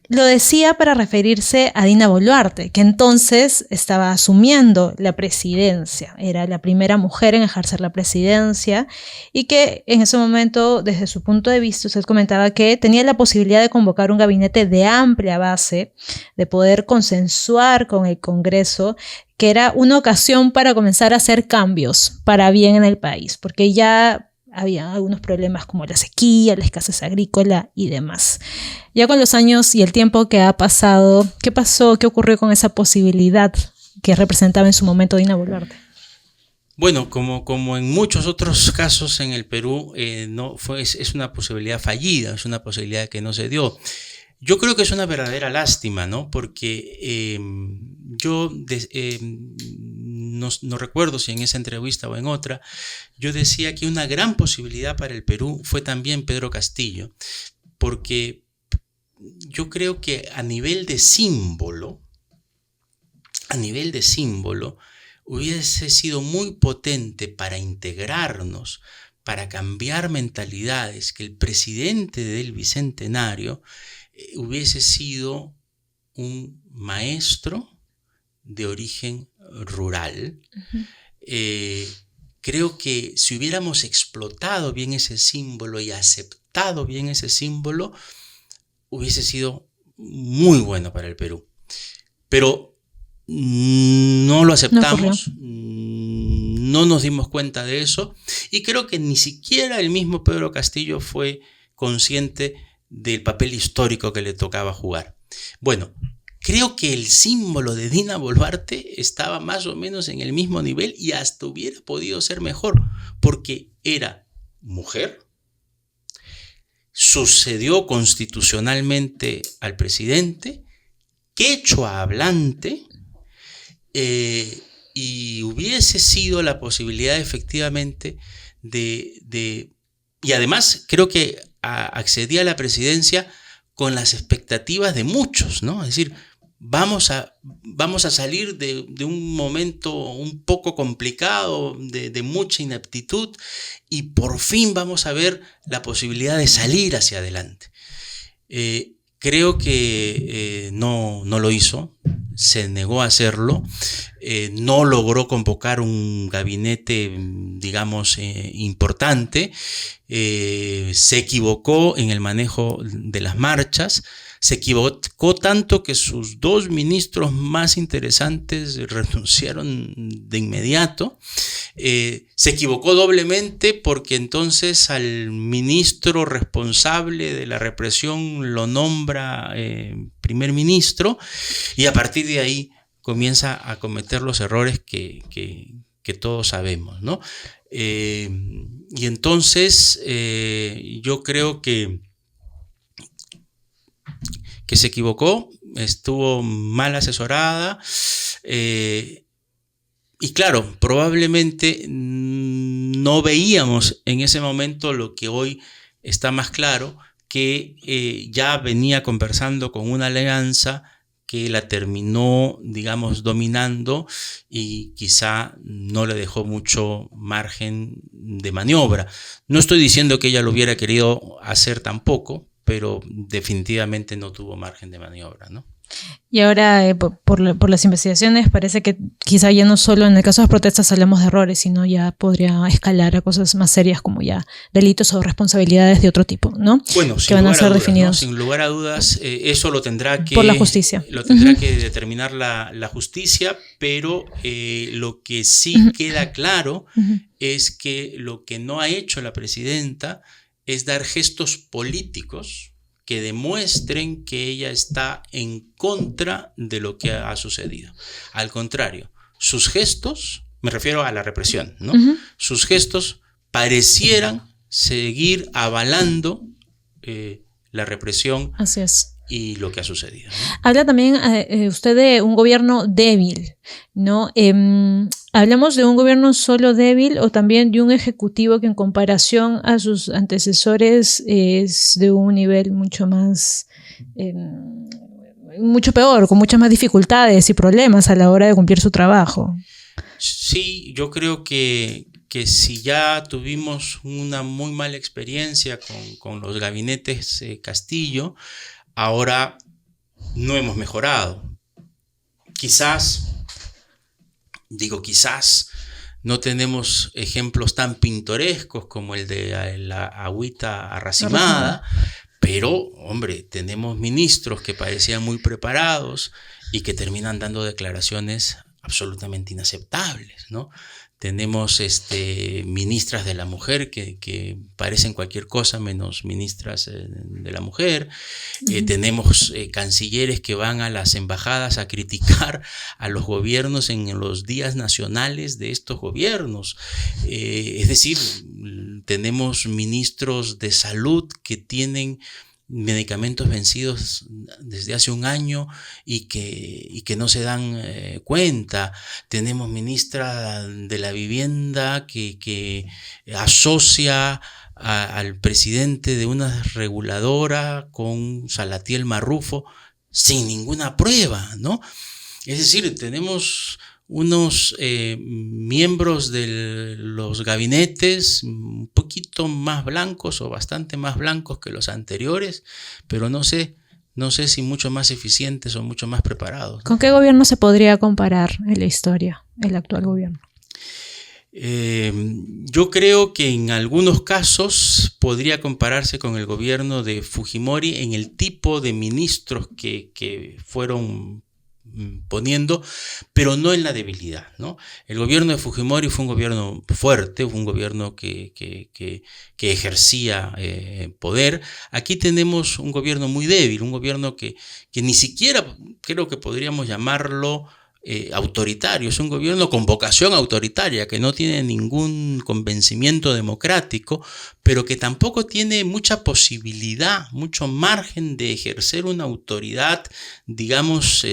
lo decía para referirse a Dina Boluarte, que entonces estaba asumiendo la presidencia. Era la primera mujer en ejercer la presidencia y que en ese momento, desde su punto de vista, usted comentaba que tenía la posibilidad de convocar un gabinete de amplia base, de poder consensuar con el Congreso, que era una ocasión para comenzar a hacer cambios para bien en el país, porque ya había algunos problemas como la sequía, la escasez agrícola y demás. Ya con los años y el tiempo que ha pasado, ¿qué pasó? ¿Qué ocurrió con esa posibilidad que representaba en su momento Dina Boluarte? Bueno, como en muchos otros casos en el Perú, es una posibilidad fallida, es una posibilidad que no se dio. Yo creo que es una verdadera lástima, ¿no? Porque no recuerdo si en esa entrevista o en otra, yo decía que una gran posibilidad para el Perú fue también Pedro Castillo, porque yo creo que a nivel de símbolo, hubiese sido muy potente para integrarnos, para cambiar mentalidades, que el presidente del Bicentenario hubiese sido un maestro de origen rural. Creo que si hubiéramos explotado bien ese símbolo y aceptado bien ese símbolo, hubiese sido muy bueno para el Perú. Pero no lo aceptamos, no nos dimos cuenta de eso y creo que ni siquiera el mismo Pedro Castillo fue consciente del papel histórico que le tocaba jugar. Bueno, creo que el símbolo de Dina Boluarte estaba más o menos en el mismo nivel y hasta hubiera podido ser mejor, porque era mujer, sucedió constitucionalmente al presidente, quechua hablante, y hubiese sido la posibilidad efectivamente y además creo que accedía a la presidencia con las expectativas de muchos, ¿no? Es decir, vamos a salir de un momento un poco complicado, de mucha ineptitud, y por fin vamos a ver la posibilidad de salir hacia adelante. Creo que no lo hizo, se negó a hacerlo, no logró convocar un gabinete, digamos, importante, se equivocó en el manejo de las marchas, se equivocó tanto que sus dos ministros más interesantes renunciaron de inmediato. Se equivocó doblemente porque entonces al ministro responsable de la represión lo nombra primer ministro, y a partir de ahí comienza a cometer los errores que todos sabemos, ¿no? Y entonces yo creo que se equivocó, estuvo mal asesorada, y claro, probablemente no veíamos en ese momento lo que hoy está más claro, que ya venía conversando con una alianza que la terminó, digamos, dominando, y quizá no le dejó mucho margen de maniobra. No estoy diciendo que ella lo hubiera querido hacer tampoco, pero definitivamente no tuvo margen de maniobra, ¿no? Y ahora, por las investigaciones, parece que quizá ya no solo en el caso de las protestas hablamos de errores, sino ya podría escalar a cosas más serias como ya delitos o responsabilidades de otro tipo, ¿no? Bueno, que van a ser definidos. ¿no? Sin lugar a dudas, eso lo tendrá que... Por la justicia. Lo tendrá que determinar la justicia, pero lo que sí queda claro es que lo que no ha hecho la presidenta es dar gestos políticos que demuestren que ella está en contra de lo que ha sucedido. Al contrario, sus gestos, me refiero a la represión, ¿no? Sus gestos parecieran seguir avalando la represión. Así es. Y lo que ha sucedido, ¿no? Habla también usted de un gobierno débil, ¿no? ¿Hablamos de un gobierno solo débil o también de un ejecutivo que en comparación a sus antecesores es de un nivel mucho más, mucho peor, con muchas más dificultades y problemas a la hora de cumplir su trabajo? Sí, yo creo que si ya tuvimos una muy mala experiencia con los gabinetes Castillo, ahora no hemos mejorado. Quizás no tenemos ejemplos tan pintorescos como el de la agüita arracimada, pero, hombre, tenemos ministros que parecían muy preparados y que terminan dando declaraciones absolutamente inaceptables, ¿no? Tenemos ministras de la mujer que parecen cualquier cosa menos ministras de la mujer. Tenemos cancilleres que van a las embajadas a criticar a los gobiernos en los días nacionales de estos gobiernos. Es decir, tenemos ministros de salud que tienen medicamentos vencidos desde hace un año y que no se dan cuenta. Tenemos ministra de la vivienda que asocia al presidente de una reguladora con Salatiel Marrufo sin ninguna prueba, ¿no? Es decir, tenemos unos miembros de los gabinetes un poquito más blancos o bastante más blancos que los anteriores, pero no sé si mucho más eficientes o mucho más preparados, ¿no? ¿Con qué gobierno se podría comparar en la historia el actual gobierno? Yo creo que en algunos casos podría compararse con el gobierno de Fujimori en el tipo de ministros que fueron poniendo, pero no en la debilidad, ¿no? El gobierno de Fujimori fue un gobierno fuerte, fue un gobierno que ejercía poder. Aquí tenemos un gobierno muy débil, un gobierno que ni siquiera creo que podríamos llamarlo autoritario. Es un gobierno con vocación autoritaria, que no tiene ningún convencimiento democrático, pero que tampoco tiene mucha posibilidad, mucho margen de ejercer una autoridad, digamos,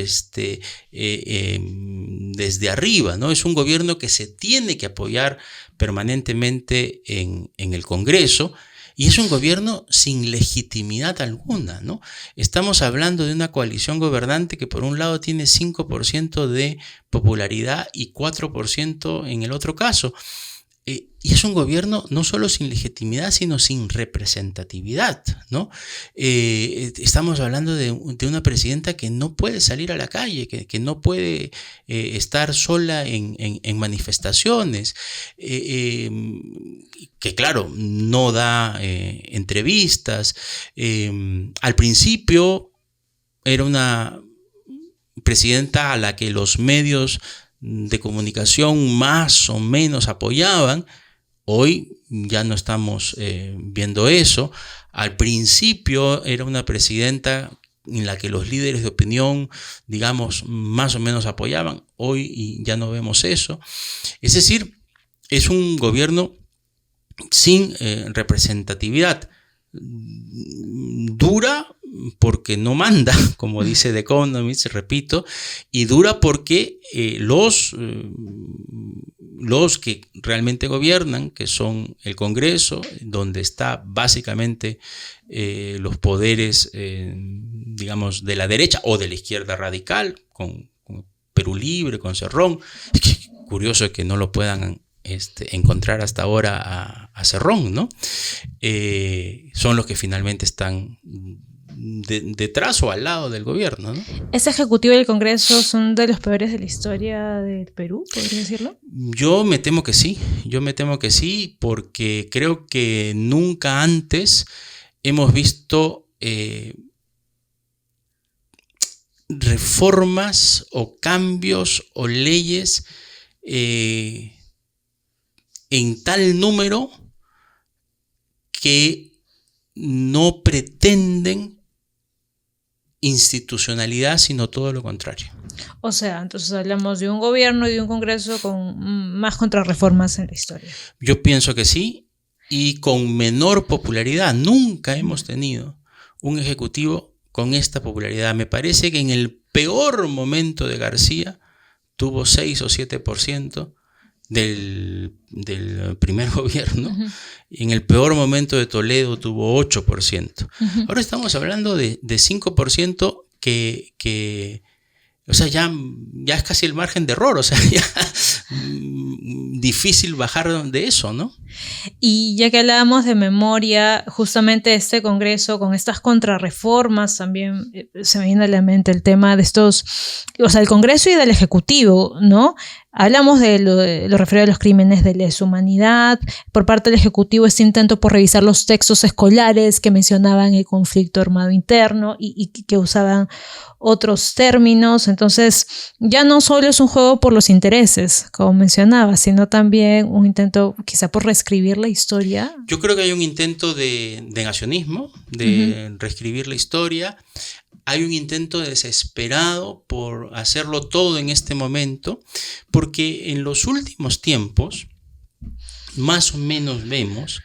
desde arriba, ¿no? Es un gobierno que se tiene que apoyar permanentemente en el Congreso, Y es un gobierno sin legitimidad alguna, ¿no? Estamos hablando de una coalición gobernante que por un lado tiene 5% de popularidad y 4% en el otro caso. Y es un gobierno no solo sin legitimidad, sino sin representatividad, ¿no? Estamos hablando de una presidenta que no puede salir a la calle, que no puede estar sola en manifestaciones, que claro, no da entrevistas. Al principio era una presidenta a la que los medios de comunicación más o menos apoyaban. Hoy ya no estamos viendo eso. Al principio era una presidenta en la que los líderes de opinión, digamos, más o menos apoyaban. Hoy ya no vemos eso. Es decir, es un gobierno sin representatividad. Dura porque no manda, como dice The Economist, repito, y dura porque los que realmente gobiernan, que son el Congreso, donde está básicamente los poderes, digamos, de la derecha o de la izquierda radical, con Perú Libre, con Cerrón. Es que curioso que no lo puedan encontrar hasta ahora a Cerrón, ¿no? Son los que finalmente están detrás o al lado del gobierno, ¿no? ¿Ese ejecutivo y el Congreso son de los peores de la historia del Perú, podría decirlo? Yo me temo que sí, porque creo que nunca antes hemos visto reformas o cambios o leyes en tal número que no pretenden institucionalidad, sino todo lo contrario. O sea, entonces hablamos de un gobierno y de un Congreso con más contrarreformas en la historia. Yo pienso que sí, y con menor popularidad. Nunca hemos tenido un ejecutivo con esta popularidad. Me parece que en el peor momento de García tuvo 6 o 7% del primer gobierno. Uh-huh. En el peor momento de Toledo tuvo 8%. Uh-huh. Ahora estamos hablando de 5% que o sea, ya es casi el margen de error, o sea, ya difícil bajar de eso, ¿no? Y ya que hablábamos de memoria, justamente este Congreso con estas contrarreformas también se me viene a la mente el tema de estos, o sea, el Congreso y del Ejecutivo, ¿no? Hablamos de lo referido a los crímenes de lesa humanidad, por parte del Ejecutivo este intento por revisar los textos escolares que mencionaban el conflicto armado interno y que usaban otros términos. Entonces ya no solo es un juego por los intereses, como mencionaba, sino también un intento quizá por reescribir la historia. Yo creo que hay un intento de negacionismo, de reescribir la historia. Hay un intento desesperado por hacerlo todo en este momento, porque en los últimos tiempos más o menos vemos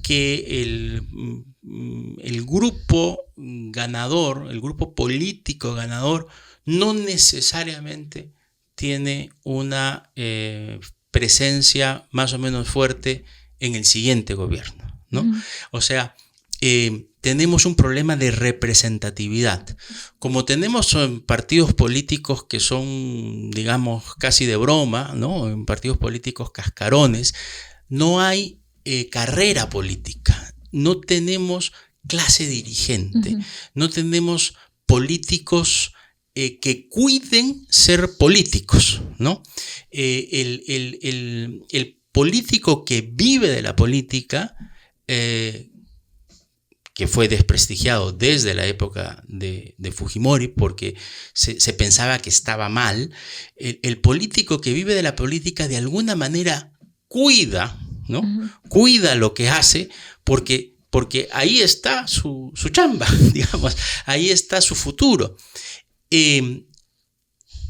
que el grupo ganador, el grupo político ganador, no necesariamente tiene una presencia más o menos fuerte en el siguiente gobierno, ¿no? O sea, tenemos un problema de representatividad. Como tenemos partidos políticos que son, digamos, casi de broma, ¿no? Partidos políticos cascarones, no hay carrera política, no tenemos clase dirigente, no tenemos políticos que cuiden ser políticos, ¿no? El político que vive de la política, que fue desprestigiado desde la época de Fujimori porque se pensaba que estaba mal, el político que vive de la política de alguna manera cuida, ¿no? Cuida lo que hace porque ahí está su chamba, digamos, ahí está su futuro.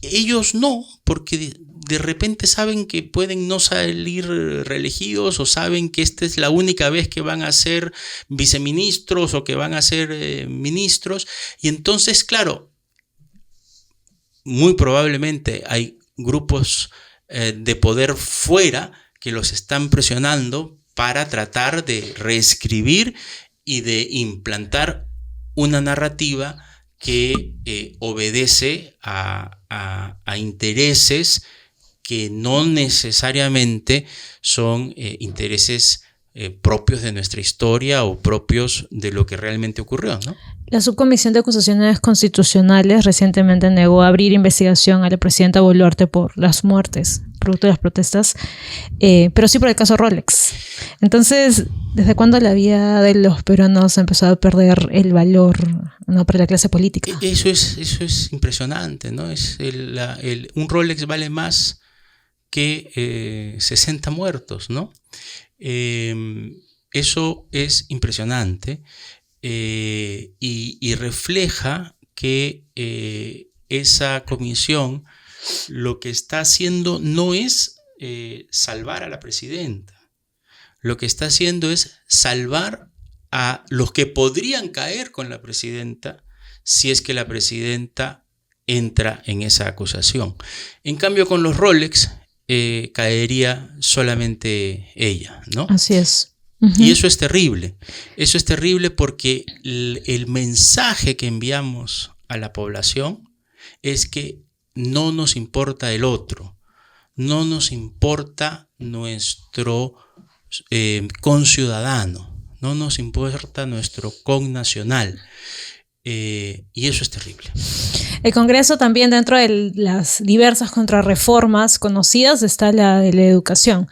Ellos no, porque de repente saben que pueden no salir reelegidos o saben que esta es la única vez que van a ser viceministros o que van a ser ministros, y entonces, claro, muy probablemente hay grupos de poder fuera que los están presionando para tratar de reescribir y de implantar una narrativa que obedece a intereses que no necesariamente son intereses propios de nuestra historia o propios de lo que realmente ocurrió, ¿no? La Subcomisión de Acusaciones Constitucionales recientemente negó abrir investigación a la presidenta Boluarte por las muertes, producto de las protestas, pero sí por el caso Rolex. Entonces, ¿desde cuándo la vida de los peruanos empezó a perder el valor, ¿no?, para la clase política? Eso es impresionante, ¿no? Un Rolex vale más que 60 muertos, ¿no? Eso es impresionante. Y refleja que esa comisión lo que está haciendo no es salvar a la presidenta, lo que está haciendo es salvar a los que podrían caer con la presidenta si es que la presidenta entra en esa acusación. En cambio, con los Rolex caería solamente ella, ¿no? Así es. Y eso es terrible porque el mensaje que enviamos a la población es que no nos importa el otro, no nos importa nuestro conciudadano, no nos importa nuestro connacional. Y eso es terrible. El Congreso también, dentro de las diversas contrarreformas conocidas, está la de la educación,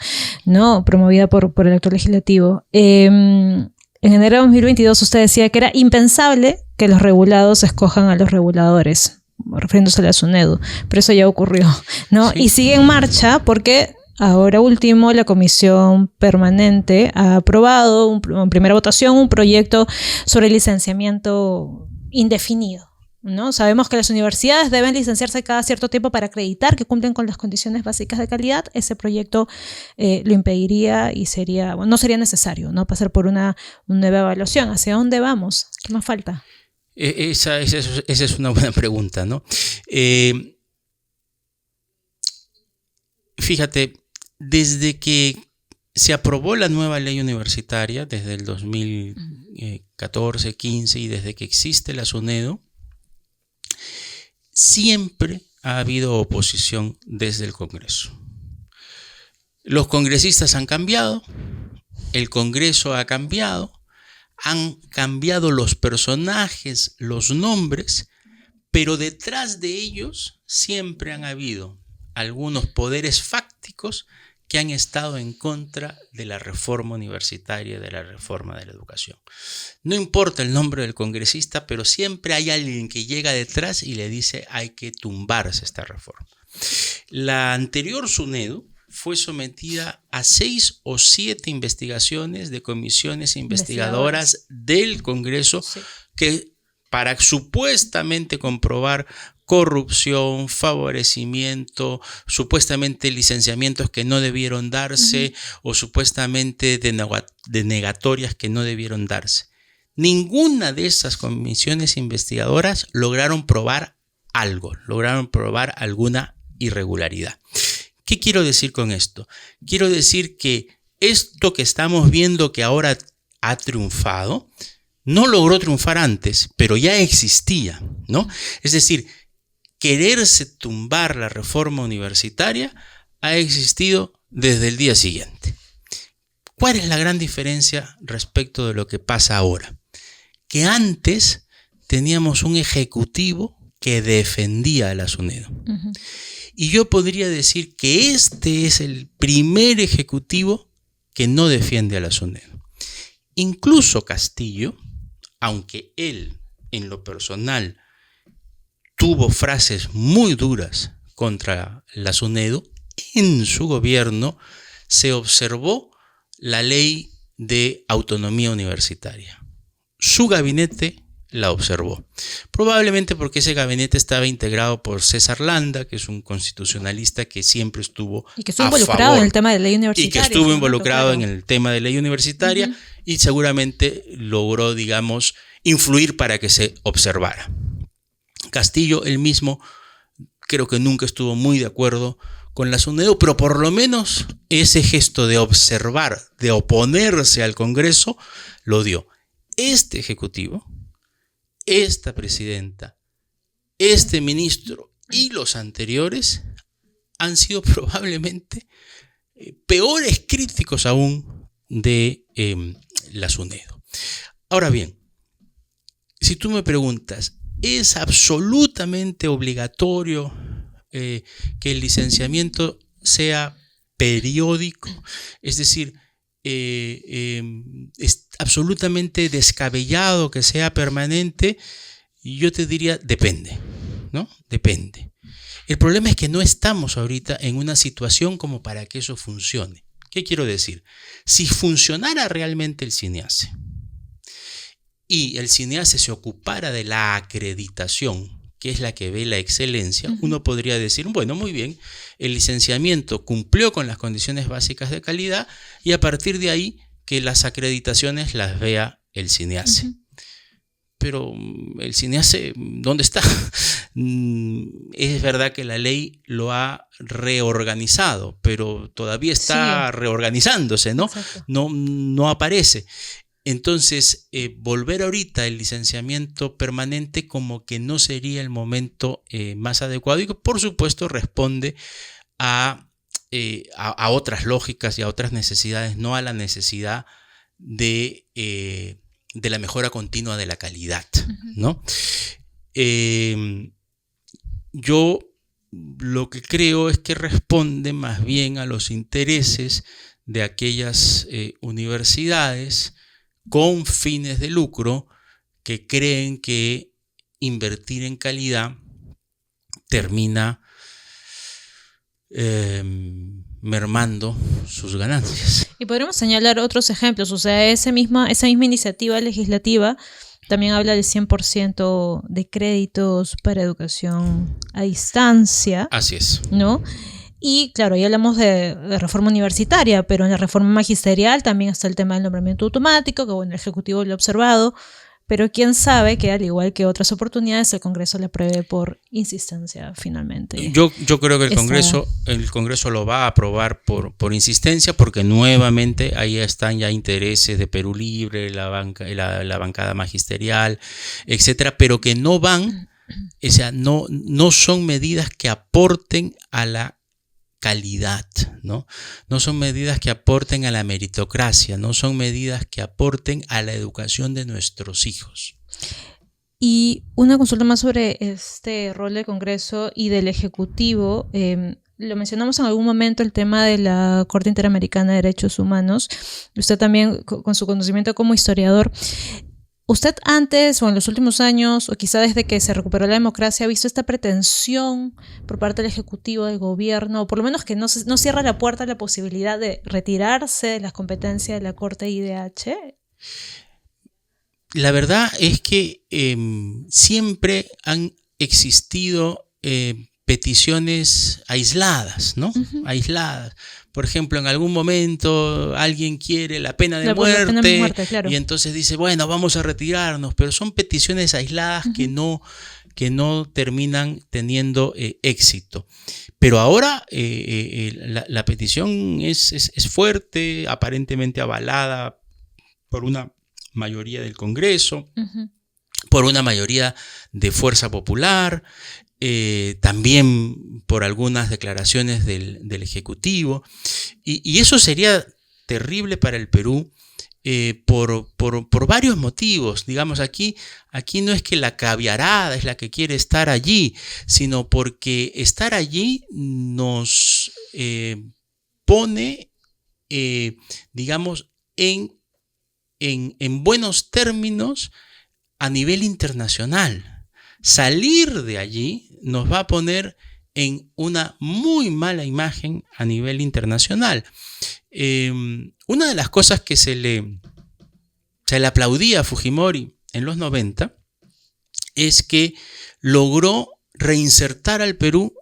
¿no?, promovida por el actual legislativo. En enero de 2022 usted decía que era impensable que los regulados escojan a los reguladores, refiriéndose a la SUNEDU, pero eso ya ocurrió, ¿no? Sí. Y sigue en marcha porque ahora último la Comisión Permanente ha aprobado en primera votación un proyecto sobre licenciamiento indefinido, ¿no? Sabemos que las universidades deben licenciarse cada cierto tiempo para acreditar que cumplen con las condiciones básicas de calidad. Ese proyecto lo impediría y no sería necesario, ¿no?, pasar por una nueva evaluación. ¿Hacia dónde vamos? ¿Qué más falta? Esa es una buena pregunta, ¿no? Fíjate, desde que se aprobó la nueva ley universitaria, desde el 2014, 15 y desde que existe la SUNEDU, siempre ha habido oposición desde el Congreso. Los congresistas han cambiado, el Congreso ha cambiado, han cambiado los personajes, los nombres, pero detrás de ellos siempre han habido algunos poderes fácticos que han estado en contra de la reforma universitaria, de la reforma de la educación. No importa el nombre del congresista, pero siempre hay alguien que llega detrás y le dice hay que tumbarse esta reforma. La anterior SUNEDU fue sometida a 6 o 7 investigaciones de comisiones investigadoras del Congreso, sí, que para supuestamente comprobar corrupción, favorecimiento, supuestamente licenciamientos que no debieron darse, o supuestamente denegatorias que no debieron darse. Ninguna de esas comisiones investigadoras lograron probar algo, lograron probar alguna irregularidad. ¿Qué quiero decir con esto? Quiero decir que esto que estamos viendo que ahora ha triunfado, no logró triunfar antes, pero ya existía, ¿no? Es decir, quererse tumbar la reforma universitaria ha existido desde el día siguiente. ¿Cuál es la gran diferencia respecto de lo que pasa ahora? Que antes teníamos un ejecutivo que defendía a la SUNEDU. Y yo podría decir que este es el primer ejecutivo que no defiende a la SUNEDU. Incluso Castillo, aunque él en lo personal tuvo frases muy duras contra la SUNEDU, en su gobierno se observó la ley de autonomía universitaria. Su gabinete la observó. Probablemente porque ese gabinete estaba integrado por César Landa, que es un constitucionalista que siempre estuvo y que estuvo involucrado en el tema de ley universitaria. Y que estuvo involucrado en el tema de ley universitaria y seguramente logró, digamos, influir para que se observara. Castillo, él mismo, creo que nunca estuvo muy de acuerdo con la SUNEDU, pero por lo menos ese gesto de observar, de oponerse al Congreso, lo dio. Este ejecutivo, esta presidenta, este ministro y los anteriores han sido probablemente peores críticos aún de la SUNEDU. Ahora bien, si tú me preguntas, ¿es absolutamente obligatorio que el licenciamiento sea periódico? Es decir, es absolutamente descabellado que sea permanente. Y yo te diría, depende, ¿no? Depende. El problema es que no estamos ahorita en una situación como para que eso funcione. ¿Qué quiero decir? Si funcionara realmente el CINEACE y el CINEACE se ocupara de la acreditación, que es la que ve la excelencia, uno podría decir, bueno, muy bien, el licenciamiento cumplió con las condiciones básicas de calidad y a partir de ahí que las acreditaciones las vea el CINEACE. Pero el CINEACE, ¿dónde está? Es verdad que la ley lo ha reorganizado, pero todavía está reorganizándose, ¿no? No aparece. Entonces, volver ahorita el licenciamiento permanente como que no sería el momento más adecuado y que por supuesto responde a otras lógicas y a otras necesidades, no a la necesidad de la mejora continua de la calidad, ¿no? Yo lo que creo es que responde más bien a los intereses de aquellas universidades con fines de lucro que creen que invertir en calidad termina mermando sus ganancias. Y podríamos señalar otros ejemplos, o sea, esa misma iniciativa legislativa también habla del 100% de créditos para educación a distancia. Así es. ¿No? Y claro, ya hablamos de reforma universitaria, pero en la reforma magisterial también está el tema del nombramiento automático, que bueno, el Ejecutivo lo ha observado, pero quién sabe que al igual que otras oportunidades el Congreso la apruebe por insistencia finalmente. Yo creo que el Congreso lo va a aprobar por insistencia, porque nuevamente ahí están ya intereses de Perú Libre, la bancada magisterial, etcétera, pero que no van, o sea, no son medidas que aporten a la calidad, ¿no? No son medidas que aporten a la meritocracia, no son medidas que aporten a la educación de nuestros hijos. Y una consulta más sobre este rol del Congreso y del Ejecutivo. Lo mencionamos en algún momento, el tema de la Corte Interamericana de Derechos Humanos. Usted también, con su conocimiento como historiador, ¿usted antes o en los últimos años, o quizá desde que se recuperó la democracia, ha visto esta pretensión por parte del Ejecutivo, del gobierno, o por lo menos que no cierra la puerta a la posibilidad de retirarse de las competencias de la Corte IDH? La verdad es que siempre han existido peticiones aisladas, ¿no? Aisladas. Por ejemplo, en algún momento alguien quiere la pena de muerte, claro. Y entonces dice, bueno, vamos a retirarnos, pero son peticiones aisladas que no terminan teniendo éxito. Pero ahora la petición es fuerte, aparentemente avalada por una mayoría del Congreso, por una mayoría de Fuerza Popular, también por algunas declaraciones del Ejecutivo, y eso sería terrible para el Perú por varios motivos. Digamos, aquí no es que la caviarada es la que quiere estar allí, sino porque estar allí nos pone, digamos, en buenos términos a nivel internacional. Salir de allí nos va a poner en una muy mala imagen a nivel internacional. Una de las cosas que se le aplaudía a Fujimori en los 90 es que logró reinsertar al Perú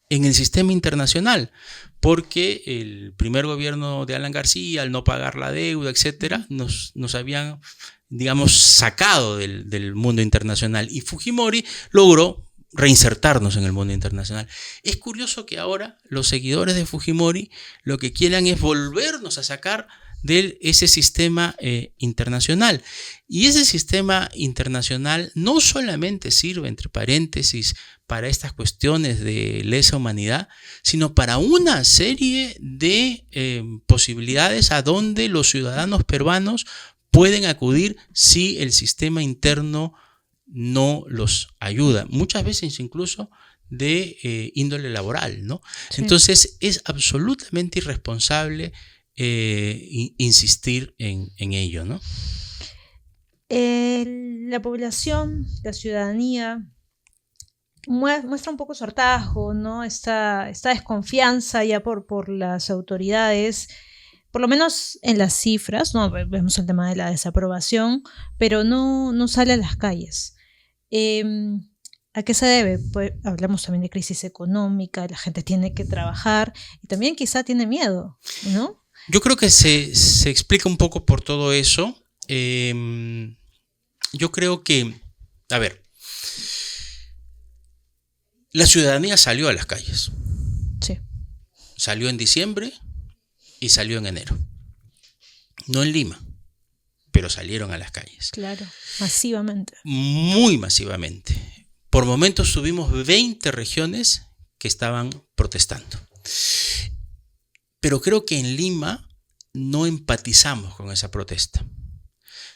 en el sistema internacional, porque el primer gobierno de Alan García, al no pagar la deuda, etcétera, nos habían, digamos, sacado del mundo internacional, y Fujimori logró reinsertarnos en el mundo internacional. Es curioso que ahora los seguidores de Fujimori lo que quieran es volvernos a sacar de ese sistema internacional. Y ese sistema internacional no solamente sirve, entre paréntesis, para estas cuestiones de lesa humanidad, sino para una serie de posibilidades a donde los ciudadanos peruanos pueden acudir si el sistema interno no los ayuda, muchas veces incluso de índole laboral, ¿no? Sí. Entonces es absolutamente irresponsable insistir en ello, ¿no? La población, la ciudadanía muestra un poco su hartazgo, ¿no? Esta desconfianza ya por las autoridades, por lo menos en las cifras, ¿no? Vemos el tema de la desaprobación, pero no sale a las calles. ¿A qué se debe? Pues hablamos también de crisis económica, la gente tiene que trabajar y también quizá tiene miedo, ¿no? Yo creo que se explica un poco por todo eso. Yo creo que, a ver, la ciudadanía salió a las calles. Sí. Salió en diciembre y salió en enero. No en Lima, pero salieron a las calles. Claro, masivamente. Muy masivamente. Por momentos tuvimos 20 regiones que estaban protestando. Pero creo que en Lima no empatizamos con esa protesta.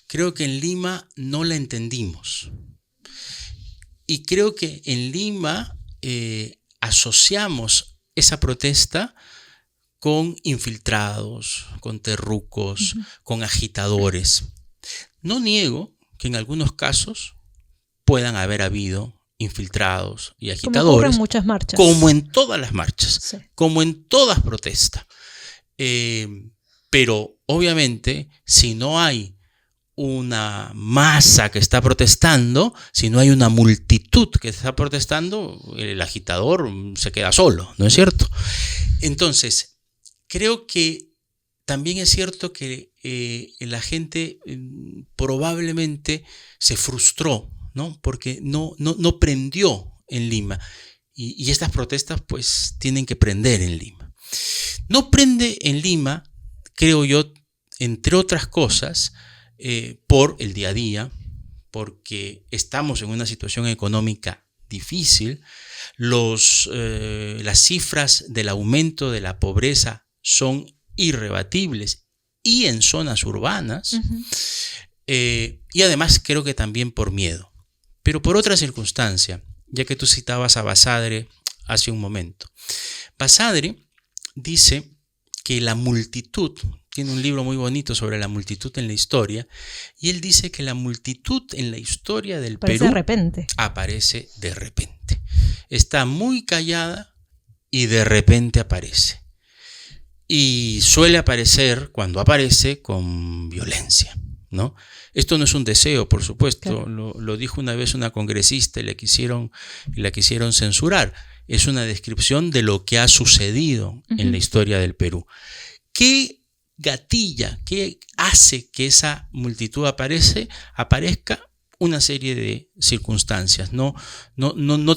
Creo que en Lima no la entendimos. Y creo que en Lima asociamos esa protesta con infiltrados, con terrucos, con agitadores. No niego que en algunos casos puedan haber habido infiltrados y agitadores. Como ocurre en muchas marchas. Como en todas las marchas, sí. Como en todas protestas. Pero obviamente si no hay una masa que está protestando, si no hay una multitud que está protestando, el agitador se queda solo, ¿no es cierto? Entonces, creo que también es cierto que la gente probablemente se frustró, ¿no? Porque no prendió en Lima. Y estas protestas pues tienen que prender en Lima. No prende en Lima, creo yo, entre otras cosas, por el día a día, porque estamos en una situación económica difícil. Las cifras del aumento de la pobreza son irrebatibles y en zonas urbanas. Y además creo que también por miedo. Pero por otra circunstancia, ya que tú citabas a Basadre hace un momento. Basadre dice que la multitud, tiene un libro muy bonito sobre la multitud en la historia, y él dice que la multitud en la historia del Perú aparece de repente. Está muy callada y de repente aparece. Y suele aparecer, cuando aparece, con violencia, ¿no? Esto no es un deseo, por supuesto, claro. Lo dijo una vez una congresista y la quisieron censurar. Es una descripción de lo que ha sucedido en la historia del Perú. ¿Qué gatilla, qué hace que esa multitud aparezca? Una serie de circunstancias. No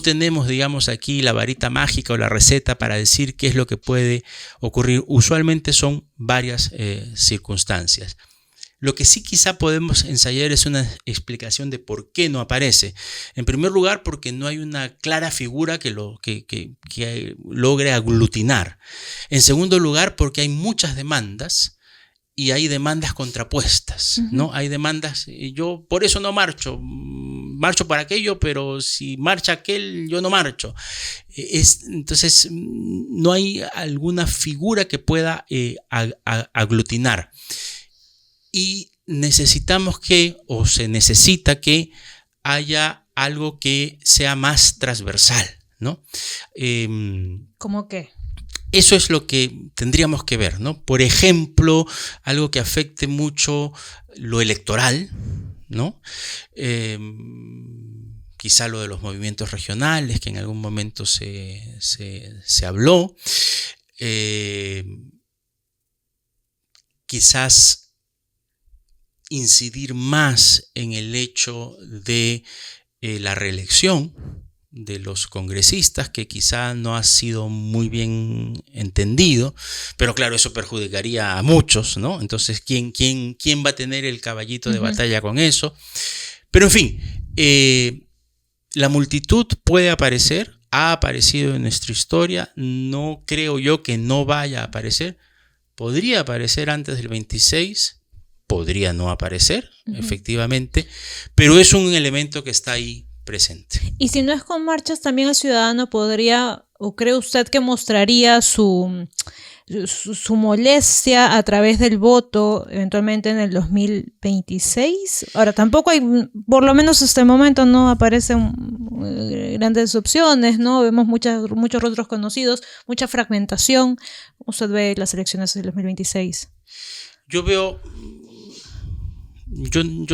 tenemos, digamos, aquí la varita mágica o la receta para decir qué es lo que puede ocurrir. Usualmente son varias circunstancias. Lo que sí quizá podemos ensayar es una explicación de por qué no aparece. En primer lugar, porque no hay una clara figura que logre aglutinar. En segundo lugar, porque hay muchas demandas y hay demandas contrapuestas, ¿no? Hay demandas, yo por eso no marcho para aquello, pero si marcha aquel, yo no marcho. Entonces, no hay alguna figura que pueda aglutinar. Y se necesita que haya algo que sea más transversal, ¿no? ¿Cómo qué? Eso es lo que tendríamos que ver, ¿no? Por ejemplo, algo que afecte mucho lo electoral, ¿no? Quizá lo de los movimientos regionales, que en algún momento se habló. Quizás incidir más en el hecho de la reelección, de los congresistas, que quizá no ha sido muy bien entendido, pero claro, eso perjudicaría a muchos, ¿no? Entonces, ¿quién va a tener el caballito de batalla con eso? Pero en fin, la multitud puede aparecer, ha aparecido en nuestra historia, no creo yo que no vaya a aparecer, podría aparecer antes del 26, podría no aparecer, efectivamente, pero es un elemento que está ahí presente. Y si no es con marchas, también el ciudadano podría, o cree usted que mostraría su molestia a través del voto eventualmente en el 2026. Ahora, tampoco hay, por lo menos hasta el momento no aparecen grandes opciones, ¿no? Vemos muchos rostros conocidos, mucha fragmentación. Usted ve las elecciones del 2026. Yo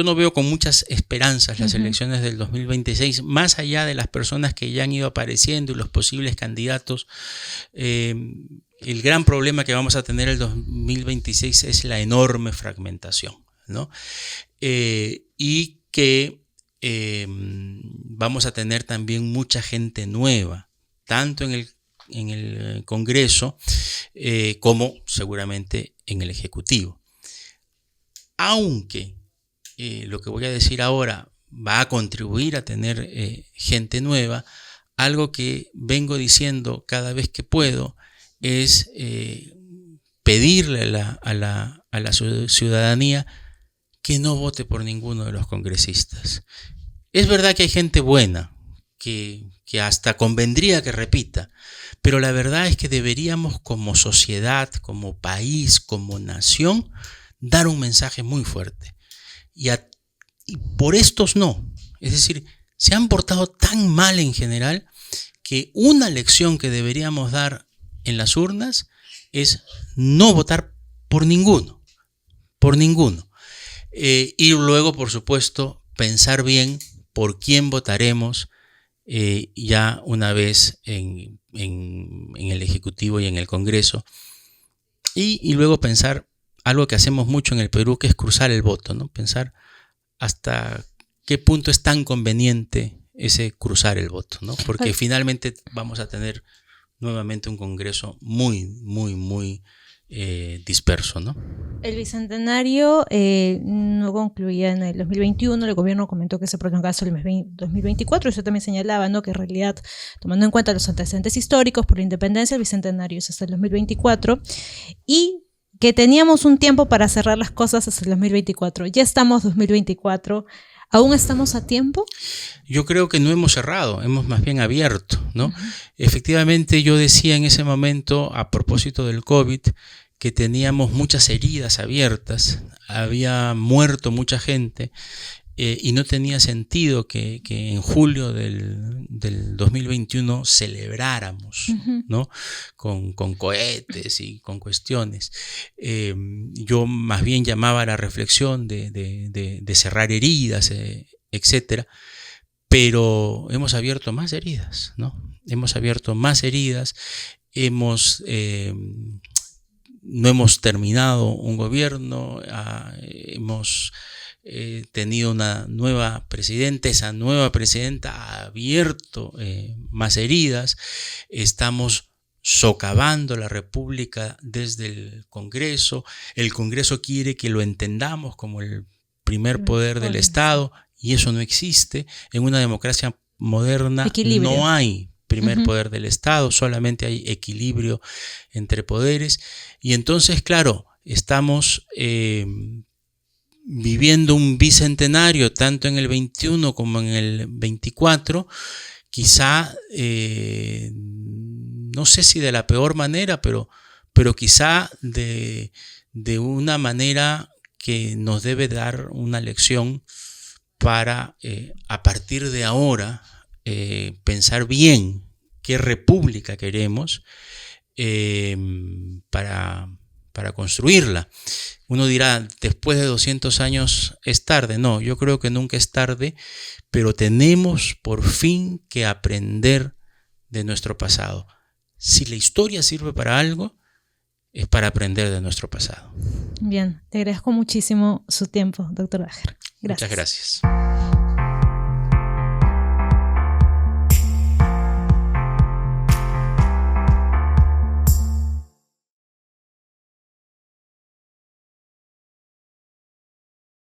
no veo con muchas esperanzas las elecciones del 2026, más allá de las personas que ya han ido apareciendo y los posibles candidatos. El gran problema que vamos a tener el 2026 es la enorme fragmentación, ¿no? Y que vamos a tener también mucha gente nueva, tanto en el Congreso como seguramente en el Ejecutivo. Aunque lo que voy a decir ahora va a contribuir a tener gente nueva, algo que vengo diciendo cada vez que puedo es pedirle a la ciudadanía que no vote por ninguno de los congresistas. Es verdad que hay gente buena, que hasta convendría que repita, pero la verdad es que deberíamos como sociedad, como país, como nación, dar un mensaje muy fuerte. Y por estos no. Es decir, se han portado tan mal en general que una lección que deberíamos dar en las urnas es no votar por ninguno. Por ninguno. Y luego, por supuesto, pensar bien por quién votaremos ya una vez en el Ejecutivo y en el Congreso. Y luego pensar algo que hacemos mucho en el Perú, que es cruzar el voto, ¿no? Pensar hasta qué punto es tan conveniente ese cruzar el voto, ¿no? Porque finalmente vamos a tener nuevamente un Congreso muy, muy, muy disperso, ¿no? El bicentenario no concluía en el 2021, el gobierno comentó que se prolongaba hasta el 2024, y eso también señalaba, ¿no?, que en realidad, tomando en cuenta los antecedentes históricos por la independencia, el bicentenario es hasta el 2024, y que teníamos un tiempo para cerrar las cosas hasta el 2024. Ya estamos 2024, ¿aún estamos a tiempo? Yo creo que no hemos cerrado, hemos más bien abierto, ¿no? Efectivamente, yo decía en ese momento, a propósito del COVID, que teníamos muchas heridas abiertas, había muerto mucha gente, y no tenía sentido que en julio del 2021 celebráramos, ¿no? Con cohetes y con cuestiones. Yo más bien llamaba a la reflexión de cerrar heridas, etcétera, pero hemos abierto más heridas, ¿no? Hemos abierto más heridas, no hemos terminado un gobierno, hemos tenido una nueva presidenta, esa nueva presidenta ha abierto más heridas, estamos socavando la República desde el Congreso quiere que lo entendamos como el primer poder del Estado, y eso no existe. En una democracia moderna no hay primer poder del Estado, solamente hay equilibrio entre poderes, y entonces, claro, estamos viviendo un bicentenario tanto en el 21 como en el 24, quizá, no sé si de la peor manera, pero quizá de una manera que nos debe dar una lección para, a partir de ahora, pensar bien qué república queremos para construirla. Uno dirá, después de 200 años es tarde. No, yo creo que nunca es tarde, pero tenemos por fin que aprender de nuestro pasado. Si la historia sirve para algo, es para aprender de nuestro pasado. Bien, te agradezco muchísimo su tiempo, doctor Daher. Gracias. Muchas gracias.